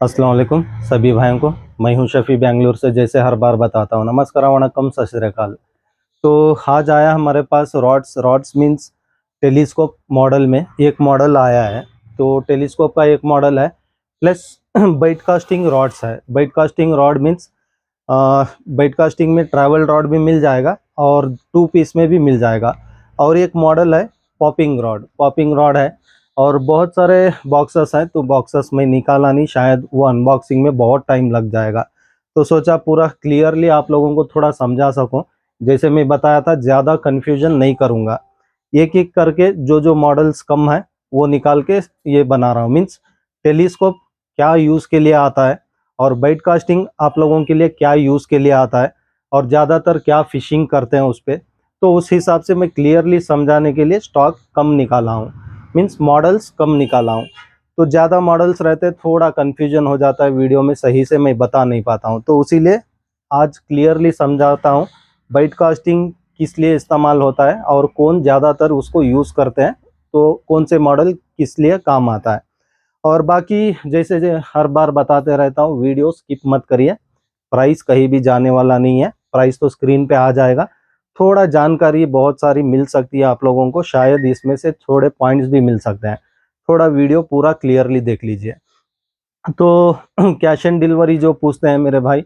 अस्सलाम वालेकुम सभी भाइयों को। मैं हूं शफ़ी बेंगलुरु से, जैसे हर बार बताता हूं। नमस्कार, वणक्कम, सत श्री अकाल। तो आज आया हमारे पास रॉड्स मीन्स टेलीस्कोप मॉडल में एक मॉडल आया है। तो टेलीस्कोप का एक मॉडल है, प्लस बाइट कास्टिंग रॉड्स है। Bait casting rod means bait casting में ट्रैवल रॉड भी मिल जाएगा और 2 पीस में भी मिल जाएगा। और एक मॉडल है पॉपिंग रॉड है। और बहुत सारे बॉक्सेस हैं, तो बॉक्सेस में निकाला नहीं, शायद वो अनबॉक्सिंग में बहुत टाइम लग जाएगा। तो सोचा पूरा क्लियरली आप लोगों को थोड़ा समझा सकूं। जैसे मैं बताया था, ज़्यादा कन्फ्यूजन नहीं करूंगा। एक एक करके जो मॉडल्स कम है वो निकाल के ये बना रहा हूँ। मीन्स टेलीस्कोप क्या यूज़ के लिए आता है और बाइट कास्टिंग आप लोगों के लिए क्या यूज़ के लिए आता है और ज़्यादातर क्या फिशिंग करते हैं उस पर। तो उस हिसाब से मैं क्लियरली समझाने के लिए स्टॉक कम निकाला हूँ, मीन्स मॉडल्स कम निकाला हूँ। तो ज़्यादा मॉडल्स रहते थोड़ा कन्फ्यूजन हो जाता है, वीडियो में सही से मैं बता नहीं पाता हूँ। तो इसीलिए आज क्लियरली समझाता हूँ बाइट कास्टिंग किस लिए इस्तेमाल होता है और कौन ज़्यादातर उसको यूज़ करते हैं, तो कौन से मॉडल किस लिए काम आता है। और बाकी जैसे हर बार बताते रहता हूँ, वीडियो स्किप मत करिए। प्राइस कहीं भी जाने वाला नहीं है, प्राइस तो स्क्रीन पे आ जाएगा। थोड़ा जानकारी बहुत सारी मिल सकती है आप लोगों को, शायद इसमें से थोड़े पॉइंट्स भी मिल सकते हैं। थोड़ा वीडियो पूरा क्लियरली देख लीजिए। तो कैश एंड डिलीवरी जो पूछते हैं मेरे भाई,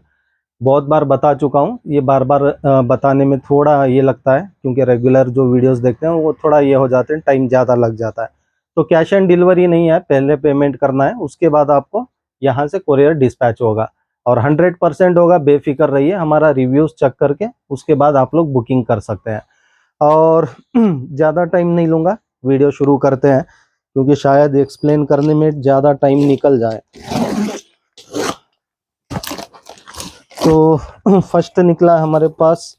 बहुत बार बता चुका हूँ। ये बार बार बताने में थोड़ा ये लगता है, क्योंकि रेगुलर जो वीडियोस देखते हैं वो थोड़ा ये हो जाते हैं, टाइम ज़्यादा लग जाता है। तो कैश एंड डिलीवरी नहीं है, पहले पेमेंट करना है, उसके बाद आपको यहाँ से कोरियर डिस्पैच होगा और 100% होगा। बेफिक्र रहिए, हमारा रिव्यूज़ चेक करके उसके बाद आप लोग बुकिंग कर सकते हैं। और ज़्यादा टाइम नहीं लूँगा, वीडियो शुरू करते हैं, क्योंकि शायद एक्सप्लेन करने में ज़्यादा टाइम निकल जाए। तो फर्स्ट निकला हमारे पास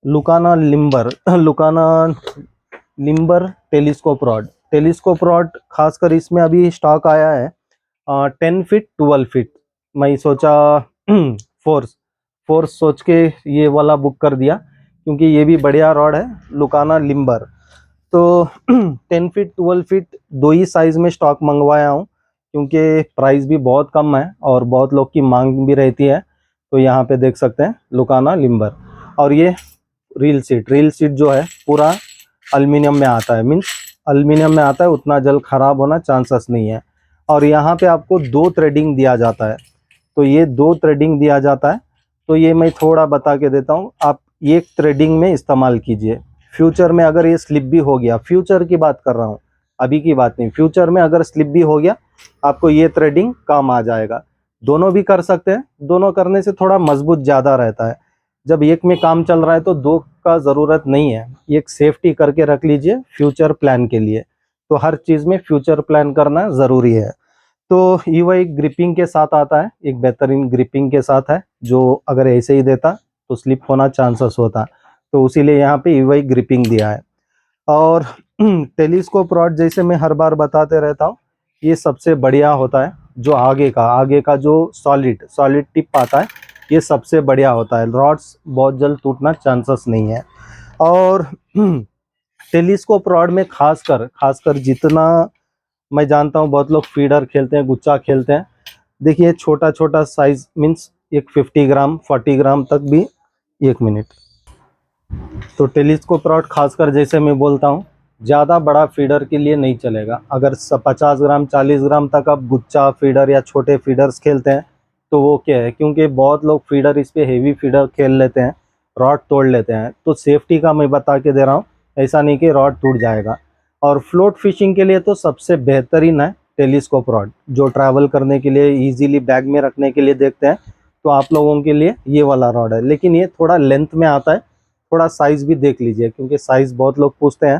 लुकाना लिम्बर टेलीस्कोप रॉड खासकर इसमें अभी स्टॉक आया है 10 फीट 12 फीट। मैं सोचा फोर्स सोच के ये वाला बुक कर दिया, क्योंकि ये भी बढ़िया रॉड है, लुकाना लिम्बर। तो 10 फीट 12 फीट दो ही साइज में स्टॉक मंगवाया हूँ, क्योंकि प्राइस भी बहुत कम है और बहुत लोग की मांग भी रहती है। तो यहाँ पे देख सकते हैं लुकाना लिम्बर। और ये रील सीट जो है पूरा एल्युमिनियम में आता है, मीन्स एल्युमिनियम में आता है, उतना जल्द खराब होना चांसेस नहीं है। और यहाँ पे आपको 2 थ्रेडिंग दिया जाता है, तो ये 2 थ्रेडिंग दिया जाता है। तो ये मैं थोड़ा बता के देता हूँ, आप एक थ्रेडिंग में इस्तेमाल कीजिए। फ्यूचर में अगर ये स्लिप भी हो गया, फ्यूचर की बात कर रहा हूँ, अभी की बात नहीं, फ्यूचर में अगर स्लिप भी हो गया आपको ये थ्रेडिंग काम आ जाएगा। दोनों भी कर सकते हैं, दोनों करने से थोड़ा मजबूत ज़्यादा रहता है। जब एक में काम चल रहा है तो 2 का ज़रूरत नहीं है, एक सेफ्टी करके रख लीजिए फ्यूचर प्लान के लिए। तो हर चीज़ में फ्यूचर प्लान करना ज़रूरी है। तो ईवाई ग्रिपिंग के साथ आता है, एक बेहतरीन ग्रिपिंग के साथ है, जो अगर ऐसे ही देता तो स्लिप होना चांसेस होता। तो उसीलिए यहाँ पे ईवाई ग्रिपिंग दिया है। और टेलीस्कोप रॉड जैसे मैं हर बार बताते रहता हूँ, ये सबसे बढ़िया होता है। जो आगे का जो सॉलिड टिप आता है, ये सबसे बढ़िया होता है। रॉड्स बहुत जल्द टूटना चांसेस नहीं है। और टेलीस्कोप रॉड में खासकर जितना मैं जानता हूँ, बहुत लोग फीडर खेलते हैं, गुच्चा खेलते हैं। देखिए छोटा साइज मीन्स एक 50 ग्राम 40 ग्राम तक भी। 1 मिनट। तो टेलीस्कोप रॉड खासकर जैसे मैं बोलता हूँ, ज़्यादा बड़ा फीडर के लिए नहीं चलेगा। अगर 50 ग्राम 40 ग्राम तक आप गुच्चा फीडर या छोटे फीडर्स खेलते हैं तो वो क्या है, क्योंकि बहुत लोग फीडर इस पे हेवी फीडर खेल लेते हैं, रॉड तोड़ लेते हैं। तो सेफ्टी का मैं बता के दे रहा हूँ, ऐसा नहीं कि रॉड टूट जाएगा। और फ्लोट फिशिंग के लिए तो सबसे बेहतरीन है टेलीस्कोप रॉड, जो ट्रैवल करने के लिए ईजीली बैग में रखने के लिए देखते हैं, तो आप लोगों के लिए ये वाला रॉड है। लेकिन ये थोड़ा लेंथ में आता है, थोड़ा साइज़ भी देख लीजिए, क्योंकि साइज़ बहुत लोग पूछते हैं,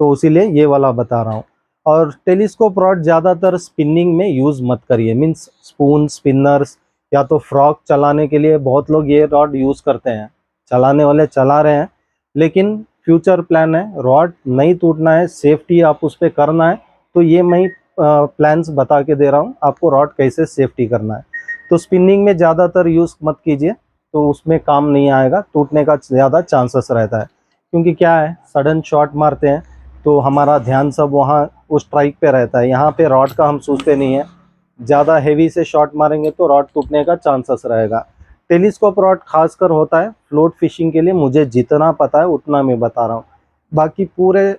तो इसीलिए ये वाला बता रहा हूँ। और टेलीस्कोप रॉड ज़्यादातर स्पिनिंग में यूज़ मत करिए, मीन्स स्पून स्पिनर्स या तो फ्रॉक चलाने के लिए बहुत लोग ये रॉड यूज़ करते हैं, चलाने वाले चला रहे हैं। लेकिन फ्यूचर प्लान है, रॉड नहीं टूटना है, सेफ्टी आप उस पर करना है, तो ये मैं प्लान्स बता के दे रहा हूँ आपको, रॉड कैसे सेफ्टी करना है। तो स्पिनिंग में ज़्यादातर यूज़ मत कीजिए, तो उसमें काम नहीं आएगा, टूटने का ज़्यादा चांसेस रहता है। क्योंकि क्या है, सडन शॉट मारते हैं तो हमारा ध्यान सब वहाँ वो स्ट्राइक पे रहता है। यहाँ पे रॉड का हम सोचते नहीं है, ज़्यादा हेवी से शॉट मारेंगे तो रॉड टूटने का चांसेस रहेगा। टेलीस्कोप रॉड खासकर होता है फ्लोट फिशिंग के लिए, मुझे जितना पता है उतना मैं बता रहा हूँ। बाकी पूरे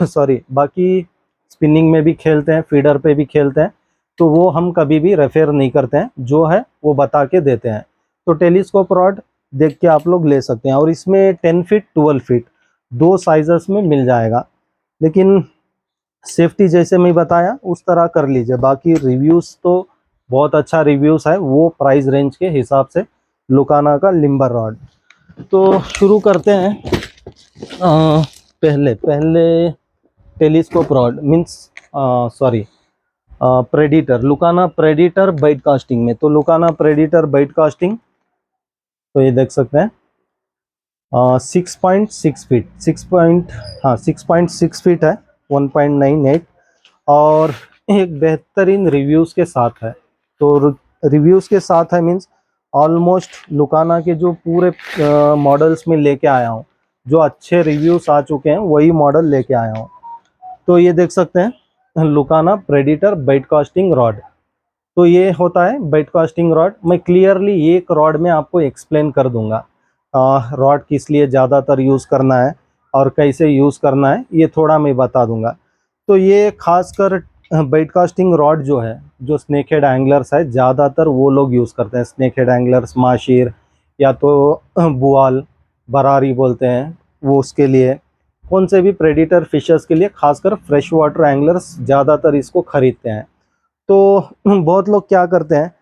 सॉरी, बाकी स्पिनिंग में भी खेलते हैं, फीडर पे भी खेलते हैं, तो वो हम कभी भी रेफर नहीं करते हैं, जो है वो बता के देते हैं। तो टेलीस्कोप रॉड देख के आप लोग ले सकते हैं, और इसमें 10 फीट 12 फीट दो साइजेस में मिल जाएगा। लेकिन सेफ्टी जैसे मैं बताया उस तरह कर लीजिए। बाकी रिव्यूज़ तो बहुत अच्छा रिव्यूज़ है वो प्राइस रेंज के हिसाब से, लुकाना का लिम्बर रॉड। तो शुरू करते हैं। पहले telescope rod means sorry predator, लुकाना प्रेडिटर बाइट कास्टिंग में। तो लुकाना प्रेडिटर बाइट कास्टिंग, तो ये देख सकते हैं 6.6 फीट 6.6 फीट है, 1.98, और एक बेहतरीन रिव्यूज़ के साथ है। तो रिव्यूज़ के साथ है मीन्स ऑलमोस्ट लुकाना के जो पूरे मॉडल्स में लेके आया हूँ, जो अच्छे रिव्यूज़ आ चुके हैं वही मॉडल लेके आया हूँ। तो ये देख सकते हैं लुकाना प्रेडिटर बाइट कास्टिंग रॉड। तो ये होता है बाइट कास्टिंग रॉड। मैं क्लियरली एक रॉड में आपको एक्सप्लेन कर दूंगा रॉड किस लिए ज़्यादातर यूज़ करना है और कैसे यूज़ करना है, ये थोड़ा मैं बता दूंगा। तो ये खासकर बाइट कास्टिंग रॉड जो है, जो स्नेक हेड एंगलर्स है, ज़्यादातर वो लोग यूज़ करते हैं। स्नेक हेड एंगलर्स, माशीर या तो बुआल, बरारी बोलते हैं, वो उसके लिए, कौन से भी प्रेडिटर फिशर्स के लिए, खासकर फ्रेश वाटर एंगलर्स ज़्यादातर इसको खरीदते हैं। तो बहुत लोग क्या करते हैं,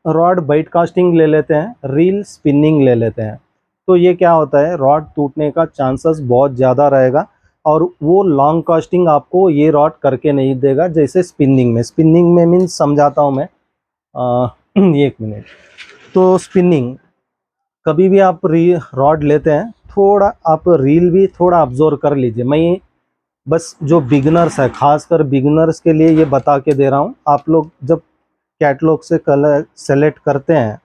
रॉड बाइट कास्टिंग ले लेते हैं, रील स्पिनिंग ले लेते हैं। तो ये क्या होता है, रॉड टूटने का चांसेस बहुत ज़्यादा रहेगा, और वो लॉन्ग कास्टिंग आपको ये रॉड करके नहीं देगा जैसे स्पिनिंग में मीन्स समझाता हूँ मैं। एक मिनट। तो स्पिनिंग कभी भी आप रॉड लेते हैं, थोड़ा आप रील भी थोड़ा ऑब्जर्व कर लीजिए। मैं बस जो बिगनर्स है, खासकर बिगनर्स के लिए ये बता के दे रहा हूँ। आप लोग जब कैटलॉग से कलर सेलेक्ट करते हैं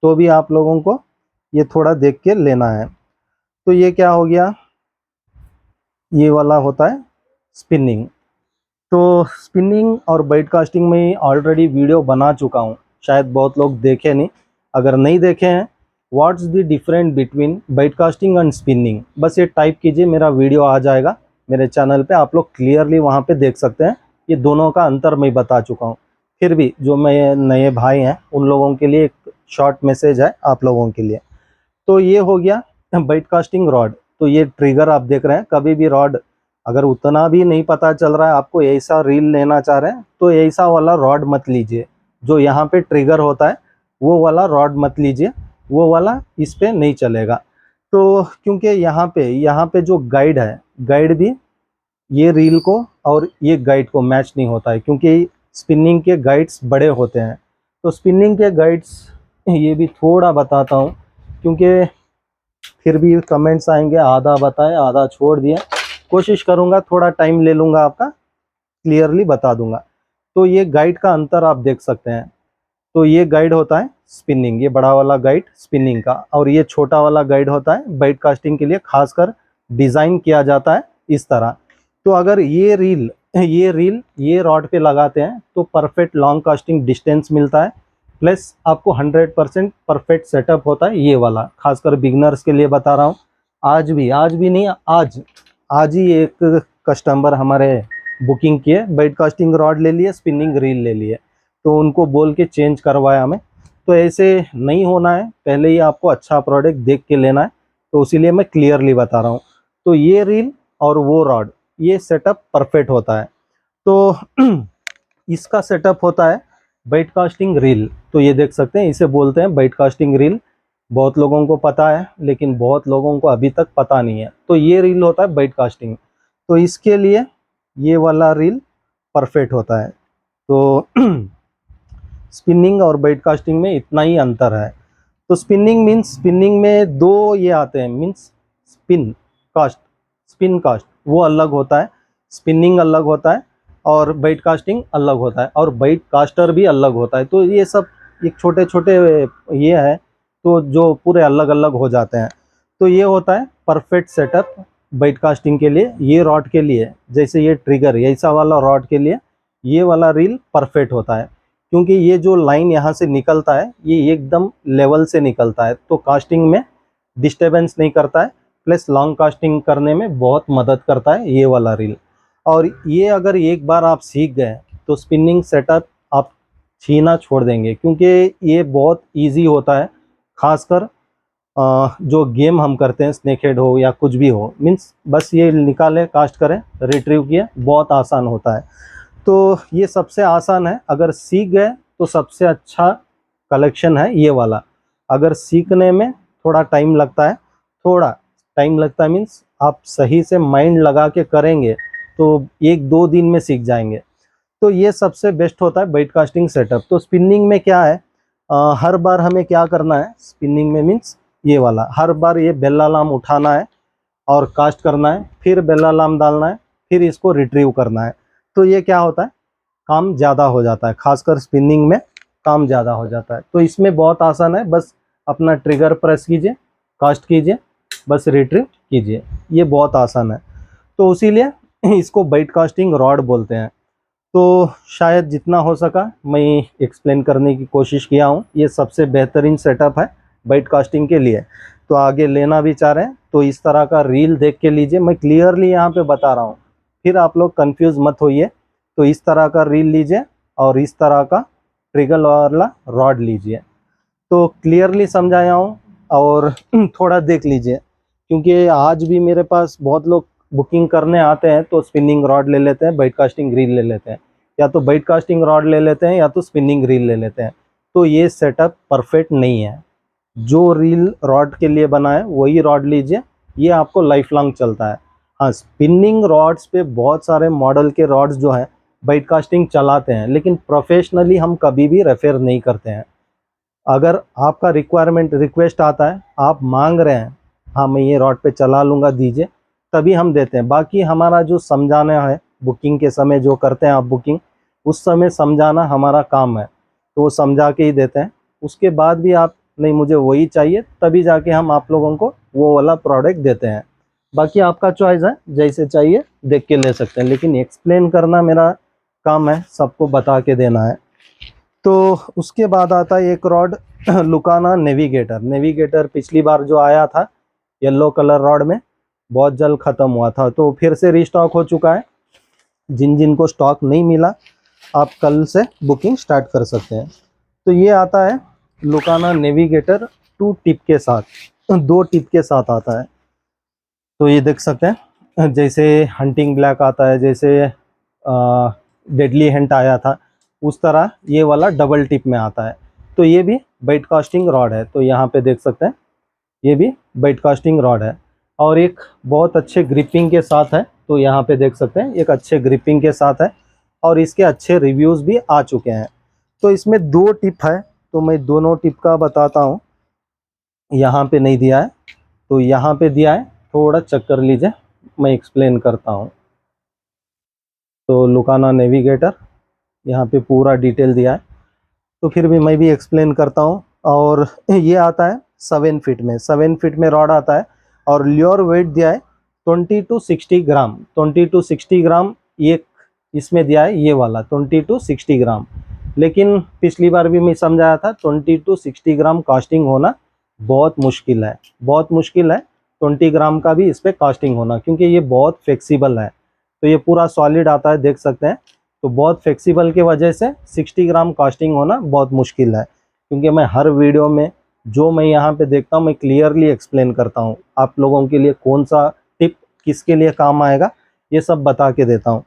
तो भी आप लोगों को ये थोड़ा देख के लेना है। तो ये क्या हो गया, ये वाला होता है स्पिनिंग। तो स्पिनिंग और बाइट कास्टिंग में ऑलरेडी वीडियो बना चुका हूँ, शायद बहुत लोग देखे नहीं। अगर नहीं देखे हैं, what's the difference between bait casting and spinning, बस ये टाइप कीजिए, मेरा वीडियो आ जाएगा मेरे चैनल पे, आप लोग क्लियरली वहाँ पे देख सकते हैं। ये दोनों का अंतर मैं बता चुका हूँ। फिर भी जो मैं नए भाई हैं उन लोगों के लिए एक शॉर्ट मैसेज है आप लोगों के लिए। तो ये हो गया बाइट कास्टिंग रॉड। तो ये ट्रिगर आप देख रहे हैं, कभी भी रॉड अगर उतना भी नहीं पता चल रहा है आपको, ऐसा रील लेना चाह रहे हैं, तो ऐसा वाला रॉड मत लीजिए। जो यहाँ पे ट्रिगर होता है वो वाला रॉड मत लीजिए, वो वाला इस पे नहीं चलेगा। तो क्योंकि यहाँ पे जो गाइड है, गाइड भी ये रील को और ये गाइड को मैच नहीं होता है, क्योंकि स्पिनिंग के गाइड्स बड़े होते हैं। तो स्पिनिंग के गाइड्स ये भी थोड़ा बताता हूँ, क्योंकि फिर भी कमेंट्स आएंगे आधा बताए आधा छोड़ दिया। कोशिश करूँगा, थोड़ा टाइम ले लूँगा आपका, क्लियरली बता दूँगा। तो ये गाइड का अंतर आप देख सकते हैं। तो ये गाइड होता है स्पिनिंग, ये बड़ा वाला गाइड स्पिनिंग का, और ये छोटा वाला गाइड होता है बाइट कास्टिंग के लिए, खासकर डिज़ाइन किया जाता है इस तरह। तो अगर ये रील ये रॉड पे लगाते हैं तो परफेक्ट लॉन्ग कास्टिंग डिस्टेंस मिलता है, प्लस आपको 100% परफेक्ट सेटअप होता है ये वाला। खासकर बिगनर्स के लिए बता रहा हूँ। आज भी नहीं, आज ही एक कस्टमर हमारे बुकिंग किए, बाइट कास्टिंग रॉड ले लिए, स्पिनिंग रील ले लिए, तो उनको बोल के चेंज करवाया हमें। तो ऐसे नहीं होना है, पहले ही आपको अच्छा प्रोडक्ट देख के लेना है। तो इसीलिए मैं क्लियरली बता रहा हूँ। तो ये रील और वो रॉड, ये सेटअप परफेक्ट होता है। तो इसका सेटअप होता है बाइट कास्टिंग रील। तो ये देख सकते हैं, इसे बोलते हैं बाइट कास्टिंग रील। बहुत लोगों को पता है, लेकिन बहुत लोगों को अभी तक पता नहीं है। तो ये रील होता है बाइट कास्टिंग, तो इसके लिए ये वाला रील परफेक्ट होता है। तो स्पिनिंग और बाइट कास्टिंग में इतना ही अंतर है। तो स्पिनिंग में दो ये आते हैं, मीन्स स्पिन कास्ट वो अलग होता है, स्पिनिंग अलग होता है, और बाइट कास्टिंग अलग होता है, और बाइट कास्टर भी अलग होता है। तो ये सब एक छोटे छोटे ये है, तो जो पूरे अलग अलग हो जाते हैं। तो ये होता है परफेक्ट सेटअप बेड कास्टिंग के लिए, ये रॉड के लिए, जैसे ये ट्रिगर ऐसा वाला रॉड के लिए ये वाला रील परफेक्ट होता है, क्योंकि ये जो लाइन यहाँ से निकलता है ये एकदम लेवल से निकलता है, तो कास्टिंग में डिस्टर्बेंस नहीं करता है, प्लस लॉन्ग कास्टिंग करने में बहुत मदद करता है ये वाला रील। और ये अगर एक बार आप सीख गए तो स्पिनिंग सेटअप आप छीना छोड़ देंगे, क्योंकि ये बहुत इजी होता है। खासकर जो गेम हम करते हैं, स्नेक हेड हो या कुछ भी हो, मीन्स बस ये निकालें, कास्ट करें, रिट्रीव किए, बहुत आसान होता है। तो ये सबसे आसान है, अगर सीख गए तो सबसे अच्छा कलेक्शन है ये वाला। अगर सीखने में थोड़ा टाइम लगता है मीन्स आप सही से माइंड लगा के करेंगे तो 1-2 दिन में सीख जाएंगे। तो ये सबसे बेस्ट होता है बेड कास्टिंग सेटअप। तो स्पिनिंग में क्या है, हर बार हमें क्या करना है स्पिनिंग में, मीन्स ये वाला हर बार ये बेल अलार्म उठाना है और कास्ट करना है, फिर बेल अलार्म डालना है, फिर इसको रिट्रीव करना है। तो ये क्या होता है, काम ज़्यादा हो जाता है, खासकर स्पिनिंग में काम ज़्यादा हो जाता है। तो इसमें बहुत आसान है, बस अपना ट्रिगर प्रेस कीजिए, कास्ट कीजिए, बस रिट्रीव कीजिए, ये बहुत आसान है। तो इसीलिए इसको बेड कास्टिंग रॉड बोलते हैं। तो शायद जितना हो सका मैं एक्सप्लेन करने की कोशिश किया हूँ। ये सबसे बेहतरीन सेटअप है बेड कास्टिंग के लिए। तो आगे लेना भी चाह रहे हैं तो इस तरह का रील देख के लीजिए, मैं क्लियरली यहाँ पे बता रहा हूँ, फिर आप लोग कंफ्यूज मत होइए। तो इस तरह का रील लीजिए और इस तरह का ट्रिगर वाला रॉड लीजिए। तो क्लियरली समझाया हूँ और थोड़ा देख लीजिए, क्योंकि आज भी मेरे पास बहुत लोग बुकिंग करने आते हैं तो स्पिनिंग रॉड ले लेते हैं, बेड कास्टिंग रील ले लेते हैं, या तो बेड कास्टिंग रॉड ले लेते हैं या तो स्पिनिंग रील ले लेते हैं। तो ये सेटअप परफेक्ट नहीं है। जो रील रॉड के लिए बना है वही रॉड लीजिए, ये आपको लाइफ लॉन्ग चलता है। हाँ, स्पिनिंग रॉड्स पे बहुत सारे मॉडल के रॉड्स जो हैं बेड कास्टिंग चलाते हैं, लेकिन प्रोफेशनली हम कभी भी रेफर नहीं करते हैं। अगर आपका रिक्वेस्ट आता है, आप मांग रहे हैं हाँ मैं ये रॉड पे चला लूँगा दीजिए, तभी हम देते हैं। बाकी हमारा जो समझाना है बुकिंग के समय, जो करते हैं आप बुकिंग, उस समय समझाना हमारा काम है, तो वो समझा के ही देते हैं। उसके बाद भी आप नहीं मुझे वही चाहिए, तभी जाके हम आप लोगों को वो वाला प्रोडक्ट देते हैं। बाकी आपका चॉइस है, जैसे चाहिए देख के ले सकते हैं, लेकिन एक्सप्लेन करना मेरा काम है, सबको बता के देना है। तो उसके बाद आता है एक रॉड लुकाना नेविगेटर पिछली बार जो आया था येलो कलर रॉड में, बहुत जल्द ख़त्म हुआ था, तो फिर से रिस्टॉक हो चुका है। जिन को स्टॉक नहीं मिला आप कल से बुकिंग स्टार्ट कर सकते हैं। तो ये आता है लुकाना नेविगेटर 2 टिप के साथ, 2 टिप के साथ आता है। तो ये देख सकते हैं, जैसे हंटिंग ब्लैक आता है, जैसे डेडली हंट आया था, उस तरह ये वाला डबल टिप में आता है। तो ये भी बेड कास्टिंग रॉड है। तो यहाँ पे देख सकते हैं ये भी बेड कास्टिंग रॉड है और एक बहुत अच्छे ग्रिपिंग के साथ है। तो यहाँ पे देख सकते हैं एक अच्छे ग्रिपिंग के साथ है और इसके अच्छे रिव्यूज़ भी आ चुके हैं। तो इसमें 2 टिप है, तो मैं दोनों टिप का बताता हूँ। यहाँ पे नहीं दिया है तो यहाँ पे दिया है, थोड़ा चेक कर लीजिए, मैं एक्सप्लेन करता हूँ। तो लुकाना नेविगेटर यहाँ पे पूरा डिटेल दिया है, तो फिर भी मैं भी एक्सप्लेन करता हूँ। और ये आता है 7 फीट में रॉड आता है और ल्योर वेट दिया है 20 to 60 ग्राम। 20 to 60 ग्राम एक इसमें दिया है, ये वाला 20 to 60 ग्राम। लेकिन पिछली बार भी मैं समझाया था 20 to 60 ग्राम कास्टिंग होना बहुत मुश्किल है, 20 ग्राम का भी इस पर कास्टिंग होना, क्योंकि ये बहुत फ्लेक्सिबल है। तो ये पूरा सॉलिड आता है, देख सकते हैं। तो बहुत फ्लेक्सिबल की वजह से 60 ग्राम कास्टिंग होना बहुत मुश्किल है, क्योंकि मैं हर वीडियो में जो मैं यहाँ पे देखता हूँ मैं क्लियरली एक्सप्लेन करता हूँ आप लोगों के लिए, कौन सा टिप किसके लिए काम आएगा ये सब बता के देता हूँ।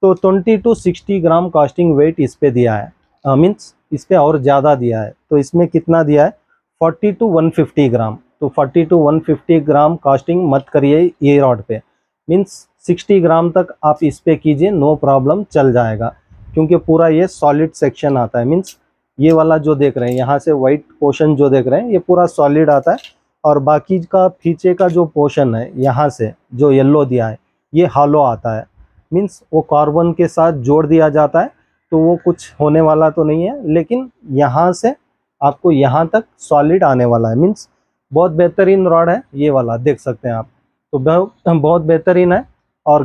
तो 20 to 60 ग्राम कास्टिंग वेट इस पे दिया है, मीन्स इस पे और ज़्यादा दिया है। तो इसमें कितना दिया है 40 to 150 ग्राम। तो 40 to 150 ग्राम कास्टिंग मत करिए ये रॉड पे, मीन्स 60 ग्राम तक आप इस पे कीजिए, नो प्रॉब्लम चल जाएगा, क्योंकि पूरा ये सॉलिड सेक्शन आता है। मीन्स ये वाला जो देख रहे हैं यहाँ से वाइट पोर्शन जो देख रहे हैं ये पूरा सॉलिड आता है, और बाकी का पीछे का जो पोर्शन है यहाँ से जो येलो दिया है ये हॉलो आता है। मीन्स वो कार्बन के साथ जोड़ दिया जाता है, तो वो कुछ होने वाला तो नहीं है, लेकिन यहाँ से आपको यहाँ तक सॉलिड आने वाला है। मीन्स बहुत बेहतरीन रॉड है ये वाला, देख सकते हैं आप। तो बहुत बेहतरीन है। और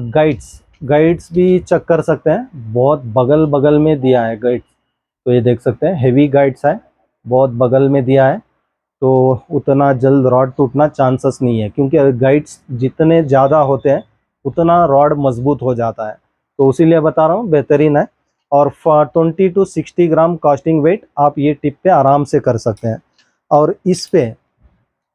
गाइड्स भी चेक कर सकते हैं, बहुत बगल बगल में दिया है गाइड्स। तो ये देख सकते हैं हेवी गाइड्स है, बहुत बगल में दिया है, तो उतना जल्द रॉड टूटना चांसेस नहीं है, क्योंकि गाइड्स जितने ज़्यादा होते हैं उतना रॉड मजबूत हो जाता है। तो इसीलिए बता रहा हूँ, बेहतरीन है। और 20 to 60 ग्राम कास्टिंग वेट आप ये टिप पे आराम से कर सकते हैं। और इस पे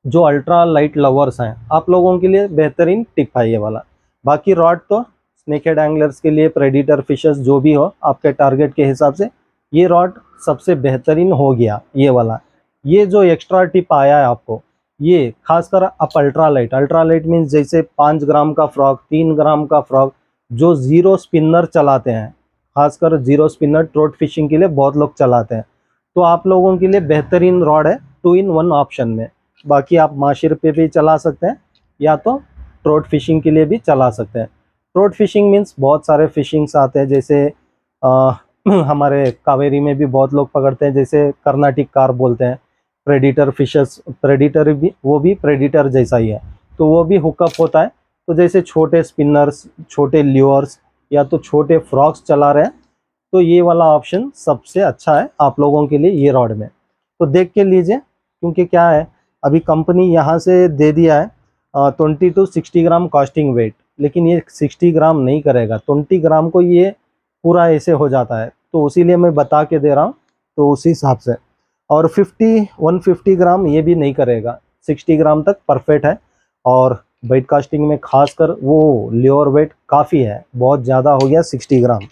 जो अल्ट्रा लाइट लवर्स हैं, आप लोगों के लिए बेहतरीन टिप है ये वाला। बाकी रॉड तो स्नेकहेड एंगलर्स के लिए, प्रेडिटर फिशेस जो भी हो आपके टारगेट के हिसाब से, ये रॉड सबसे बेहतरीन हो गया ये वाला। ये जो एक्स्ट्रा टिप आया है आपको, ये खासकर आप अल्ट्रा लाइट मीन्स जैसे 5 ग्राम का फ्रॉग, 3 ग्राम का फ्रॉग, जो जीरो स्पिनर चलाते हैं, खासकर जीरो स्पिनर ट्रोट फिशिंग के लिए बहुत लोग चलाते हैं, तो आप लोगों के लिए बेहतरीन रॉड है 2-in-1 ऑप्शन में। बाकी आप माशिर पे भी चला सकते हैं या तो ट्रोट फिशिंग के लिए भी चला सकते हैं। ट्रोट फिशिंग मीन्स बहुत सारे फिशिंग्स आते हैं, जैसे हमारे कावेरी में भी बहुत लोग पकड़ते हैं, जैसे कर्नाटिक कार्प बोलते हैं, प्रेडिटर फिशेस, प्रेडिटर भी, वो भी प्रेडिटर जैसा ही है, तो वो भी हुकअप होता है। तो जैसे छोटे स्पिनर्स, छोटे ल्यूअर्स या तो छोटे फ्रॉक्स चला रहे हैं, तो ये वाला ऑप्शन सबसे अच्छा है आप लोगों के लिए ये रॉड में। तो देख के लीजिए, क्योंकि क्या है अभी कंपनी यहाँ से दे दिया है 20 to 60 ग्राम कास्टिंग वेट, लेकिन ये 60 ग्राम नहीं करेगा, 20 ग्राम को ये पूरा ऐसे हो जाता है, तो इसीलिए मैं बता के दे रहा हूँ, तो उसी हिसाब से। और 150 ग्राम ये भी नहीं करेगा, 60 ग्राम तक परफेक्ट है। और वेट कास्टिंग में खासकर वो ल्योर वेट काफ़ी है, बहुत ज़्यादा हो गया 60 ग्राम।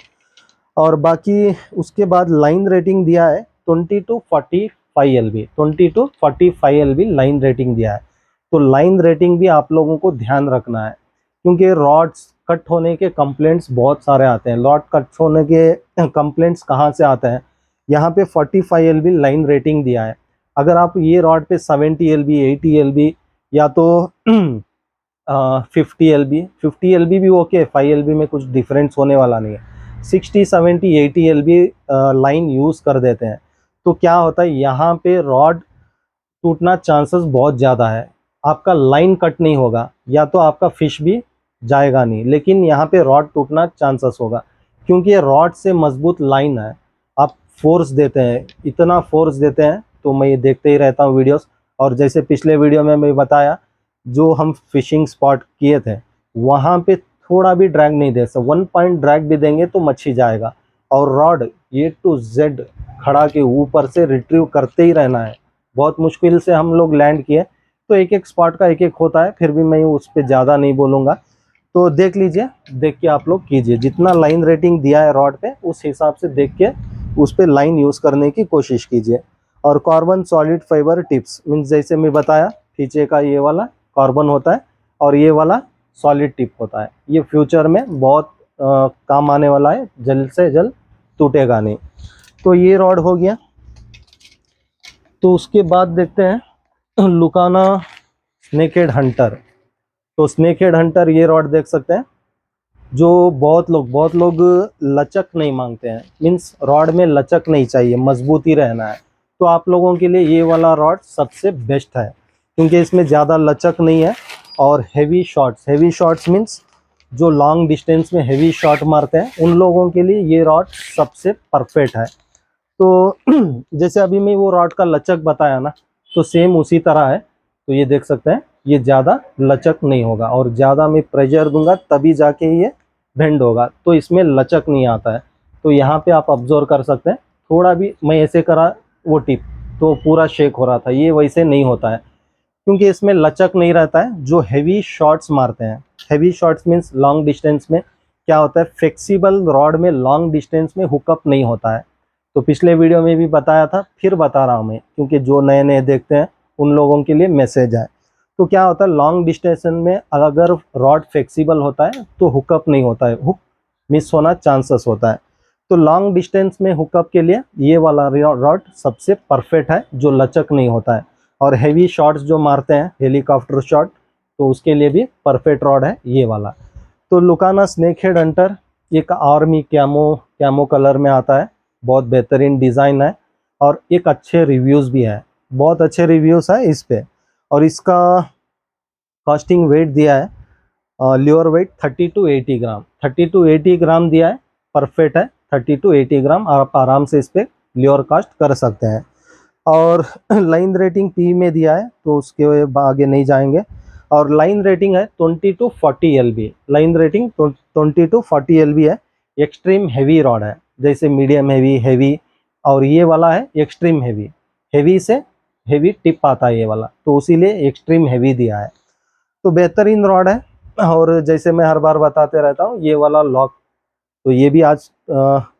और बाकी उसके बाद लाइन रेटिंग दिया है 20 to 45 LB, 20 to 45 LB line rating दिया है। तो लाइन रेटिंग भी आप लोगों को ध्यान रखना है, क्योंकि रॉड्स कट होने के कंप्लेंट्स बहुत सारे आते हैं। रॉड कट होने के कंप्लेंट्स कहाँ से आते हैं, यहाँ पे 45 LB लाइन रेटिंग दिया है। अगर आप ये रॉड पे 70 LB, 80 LB या तो 50 LB भी ओके, 5 LB में कुछ डिफरेंस होने वाला नहीं है, 60, 70, 80 LB लाइन यूज़ कर देते हैं, तो क्या होता है यहाँ पे रॉड टूटना चांसेस बहुत ज़्यादा है। आपका लाइन कट नहीं होगा या तो आपका फिश भी जाएगा नहीं, लेकिन यहाँ पे रॉड टूटना चांसेस होगा, क्योंकि ये रॉड से मजबूत लाइन है। आप फोर्स देते हैं, इतना फोर्स देते हैं, तो मैं ये देखते ही रहता हूँ वीडियोस। और जैसे पिछले वीडियो में मैं बताया, जो हम फिशिंग स्पॉट किए थे वहाँ पे थोड़ा भी ड्रैग नहीं दे सकते, 1 पॉइंट ड्रैग भी देंगे तो मच्छी जाएगा। और रॉड A to Z खड़ा के ऊपर से रिट्रीव करते ही रहना है। बहुत मुश्किल से हम लोग लैंड किए, तो एक एक स्पॉट का एक एक होता है, फिर भी मैं उस पर ज़्यादा नहीं बोलूँगा। तो देख लीजिए, देख के आप लोग कीजिए, जितना लाइन रेटिंग दिया है रॉड पे उस हिसाब से देख के उस पर लाइन यूज़ करने की कोशिश कीजिए। और carbon solid fibre tips means जैसे मैं बताया, पीछे का ये वाला कार्बन होता है और ये वाला सॉलिड टिप होता है। ये फ्यूचर में बहुत काम आने वाला है, जल्द से जल्द टूटेगा नहीं। तो ये रॉड हो गया। तो उसके बाद देखते हैं लुकाना स्नेकहेड हंटर। तो स्नेकहेड हंटर ये रॉड देख सकते हैं, जो बहुत लोग लचक नहीं मांगते हैं, मीन्स रॉड में लचक नहीं चाहिए, मजबूती रहना है, तो आप लोगों के लिए ये वाला रॉड सबसे बेस्ट है, क्योंकि इसमें ज़्यादा लचक नहीं है। और हेवी शॉट्स मीन्स जो लॉन्ग डिस्टेंस में हेवी शॉट मारते हैं, उन लोगों के लिए ये रॉड सबसे परफेक्ट है। तो जैसे अभी मैं वो रॉड का लचक बताया ना, तो सेम उसी तरह है। तो ये देख सकते हैं, ये ज़्यादा लचक नहीं होगा, और ज़्यादा मैं प्रेशर दूंगा तभी जाके ये बेंड होगा, तो इसमें लचक नहीं आता है। तो यहाँ पे आप ऑब्जर्व कर सकते हैं, थोड़ा भी मैं ऐसे करा वो टिप तो पूरा शेक हो रहा था, ये वैसे नहीं होता है, क्योंकि इसमें लचक नहीं रहता है। जो हेवी शॉट्स मारते हैं, heavy shots means long distance में क्या होता है, फ्लेक्सिबल रॉड में लॉन्ग डिस्टेंस में हुकअप नहीं होता है। तो पिछले वीडियो में भी बताया था, फिर बता रहा हूँ मैं, क्योंकि जो नए नए देखते हैं उन लोगों के लिए मैसेज है। तो क्या होता है, लॉन्ग डिस्टेंस में अगर रॉड फ्लेक्सिबल होता है तो हुकअप नहीं होता है, हुक मिस होना चांसेस होता है। तो लॉन्ग डिस्टेंस में हुकअप के लिए ये वाला रॉड सबसे परफेक्ट है, जो लचक नहीं होता है। और हेवी शॉट्स जो मारते हैं, हेलीकॉप्टर शॉट, तो उसके लिए भी परफेक्ट रॉड है ये वाला। तो लुकाना स्नेकहेड हंटर एक आर्मी कैमो कलर में आता है, बहुत बेहतरीन डिज़ाइन है, और एक अच्छे रिव्यूज़ भी है, बहुत अच्छे रिव्यूज़ है इस पे। और इसका कास्टिंग वेट दिया है lure weight 30 to 80 gram, 30 to 80 gram दिया है, परफेक्ट है। 30 to 80 ग्राम आप आराम से इस पर ल्योर कास्ट कर सकते हैं। और लाइन रेटिंग पी में दिया है, तो उसके आगे नहीं जाएंगे। और लाइन रेटिंग है 20 to 40 LB, line rating 20 to 40 LB है। एक्सट्रीम हैवी रॉड है, जैसे मीडियम हैवी, हैवी, और ये वाला है एक्सट्रीम हैवी, हैवी से हैवी टिप आता है ये वाला, तो इसीलिए एक्सट्रीम हैवी दिया है। तो बेहतरीन रॉड है। और जैसे मैं हर बार बताते रहता हूँ, ये वाला लॉक, तो ये भी आज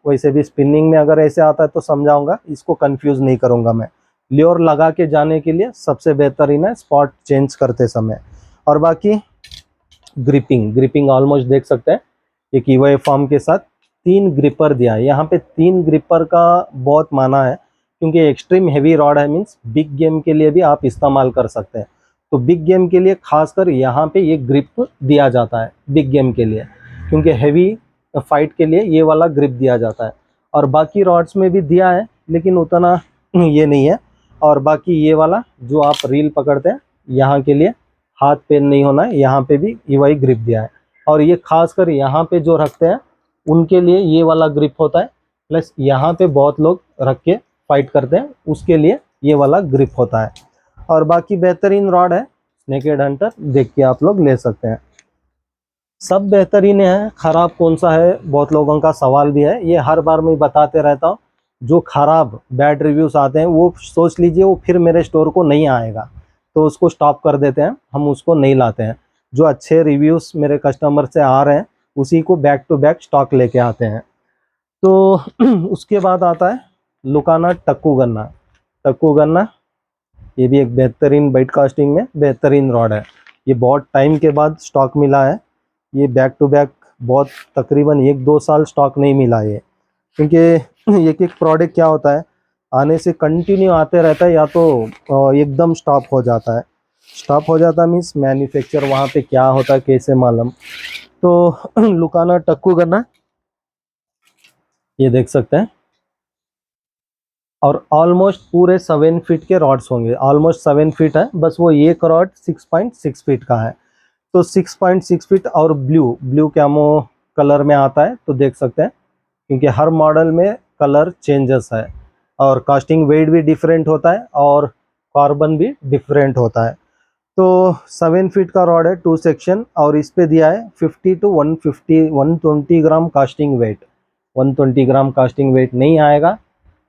वैसे भी स्पिनिंग में अगर ऐसे आता है तो समझाऊंगा, इसको कंफ्यूज नहीं करूंगा मैं। ल्योर लगा के जाने के लिए सबसे बेहतरीन है स्पॉट चेंज करते समय। और बाकी ग्रिपिंग ऑलमोस्ट देख सकते हैं, एक ईवाई फॉर्म के साथ 3 ग्रिपर दिया है। यहाँ पे 3 ग्रिपर का बहुत माना है, क्योंकि एक्सट्रीम हैवी रॉड है, मीन्स बिग गेम के लिए भी आप इस्तेमाल कर सकते हैं। तो बिग गेम के लिए खासकर यहाँ पे ये ग्रिप दिया जाता है, बिग गेम के लिए, क्योंकि हैवी फाइट के लिए ये वाला ग्रिप दिया जाता है। और बाकी रॉड्स में भी दिया है, लेकिन उतना ये नहीं है। और बाकी ये वाला जो आप रील पकड़ते हैं, यहाँ के लिए हाथ पेन नहीं होना है, यहाँ पे भी ईवाई ग्रिप दिया है। और ये खासकर यहाँ पे जो रखते हैं उनके लिए ये वाला ग्रिप होता है, प्लस यहाँ पे बहुत लोग रख के फाइट करते हैं, उसके लिए ये वाला ग्रिप होता है। और बाकी बेहतरीन रॉड है, स्नेकहेड हंटर देख के आप लोग ले सकते हैं। सब बेहतरीन है, ख़राब कौन सा है बहुत लोगों का सवाल भी है, ये हर बार मैं बताते रहता हूँ। जो ख़राब बैड रिव्यूज़ आते हैं वो सोच लीजिए वो फिर मेरे स्टोर को नहीं आएगा, तो उसको स्टॉप कर देते हैं, हम उसको नहीं लाते हैं। जो अच्छे रिव्यूज़ मेरे कस्टमर से आ रहे हैं उसी को बैक टू बैक स्टॉक लेके आते हैं। तो उसके बाद आता है लुकाना टक्कू गन्ना, ये भी एक बेहतरीन बाइट कास्टिंग में बेहतरीन रॉड है। ये बहुत टाइम के बाद स्टॉक मिला है, ये बैक टू बैक बहुत तकरीबन 1-2 साल स्टॉक नहीं मिला ये, क्योंकि एक प्रोडक्ट क्या होता है, आने से कंटिन्यू आते रहता है, या तो एकदम स्टॉप हो जाता है, मीन्स मैन्युफैक्चर वहाँ पे क्या होता है कैसे मालूम। तो लुकाना टक्कू गन्ना ये देख सकते हैं, और ऑलमोस्ट पूरे 7 फीट के रॉड्स होंगे, ऑलमोस्ट 7 फीट है, बस वो एक रॉड 6.6 फीट का है। तो 6.6 फीट और ब्लू कैमो कलर में आता है, तो देख सकते हैं, क्योंकि हर मॉडल में कलर चेंजेस है, और कास्टिंग वेट भी डिफरेंट होता है, और कार्बन भी डिफरेंट होता है। तो 7 फीट का रॉड है, 2 सेक्शन, और इस पे दिया है 50 to 120 gram casting weight. 120 gram casting weight नहीं आएगा।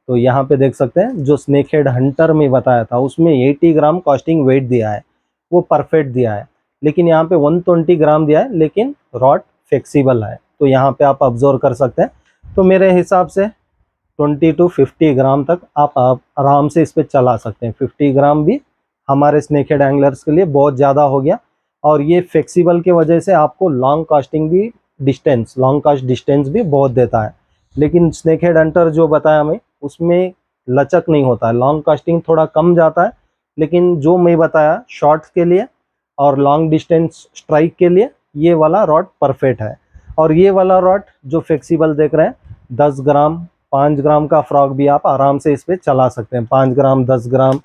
तो यहाँ पे देख सकते हैं, जो स्नेकहेड हंटर में बताया था उसमें 80 ग्राम कास्टिंग वेट दिया है, वो परफेक्ट दिया है। लेकिन यहाँ पे 120 ग्राम दिया है, लेकिन रॉड फ्लेक्सिबल है, तो यहाँ पे आप ऑब्जर्व कर सकते हैं। तो मेरे हिसाब से 20 to 50 ग्राम तक आप आराम से इस पर चला सकते हैं। 50 ग्राम भी हमारे स्नेकहेड एंगलर्स के लिए बहुत ज़्यादा हो गया। और ये फ्लेक्सिबल की वजह से आपको लॉन्ग कास्ट डिस्टेंस भी बहुत देता है। लेकिन स्नेकहेड हंटर जो बताया मैं, उसमें लचक नहीं होता है, लॉन्ग कास्टिंग थोड़ा कम जाता है। लेकिन जो मैं बताया शॉर्ट्स के लिए और लॉन्ग डिस्टेंस स्ट्राइक के लिए ये वाला रॉड परफेक्ट है। और ये वाला रॉड जो फ्लेक्सिबल देख रहे हैं, 10 ग्राम 5 ग्राम का फ्रॉग भी आप आराम से इस पर चला सकते हैं, 5 ग्राम 10 ग्राम,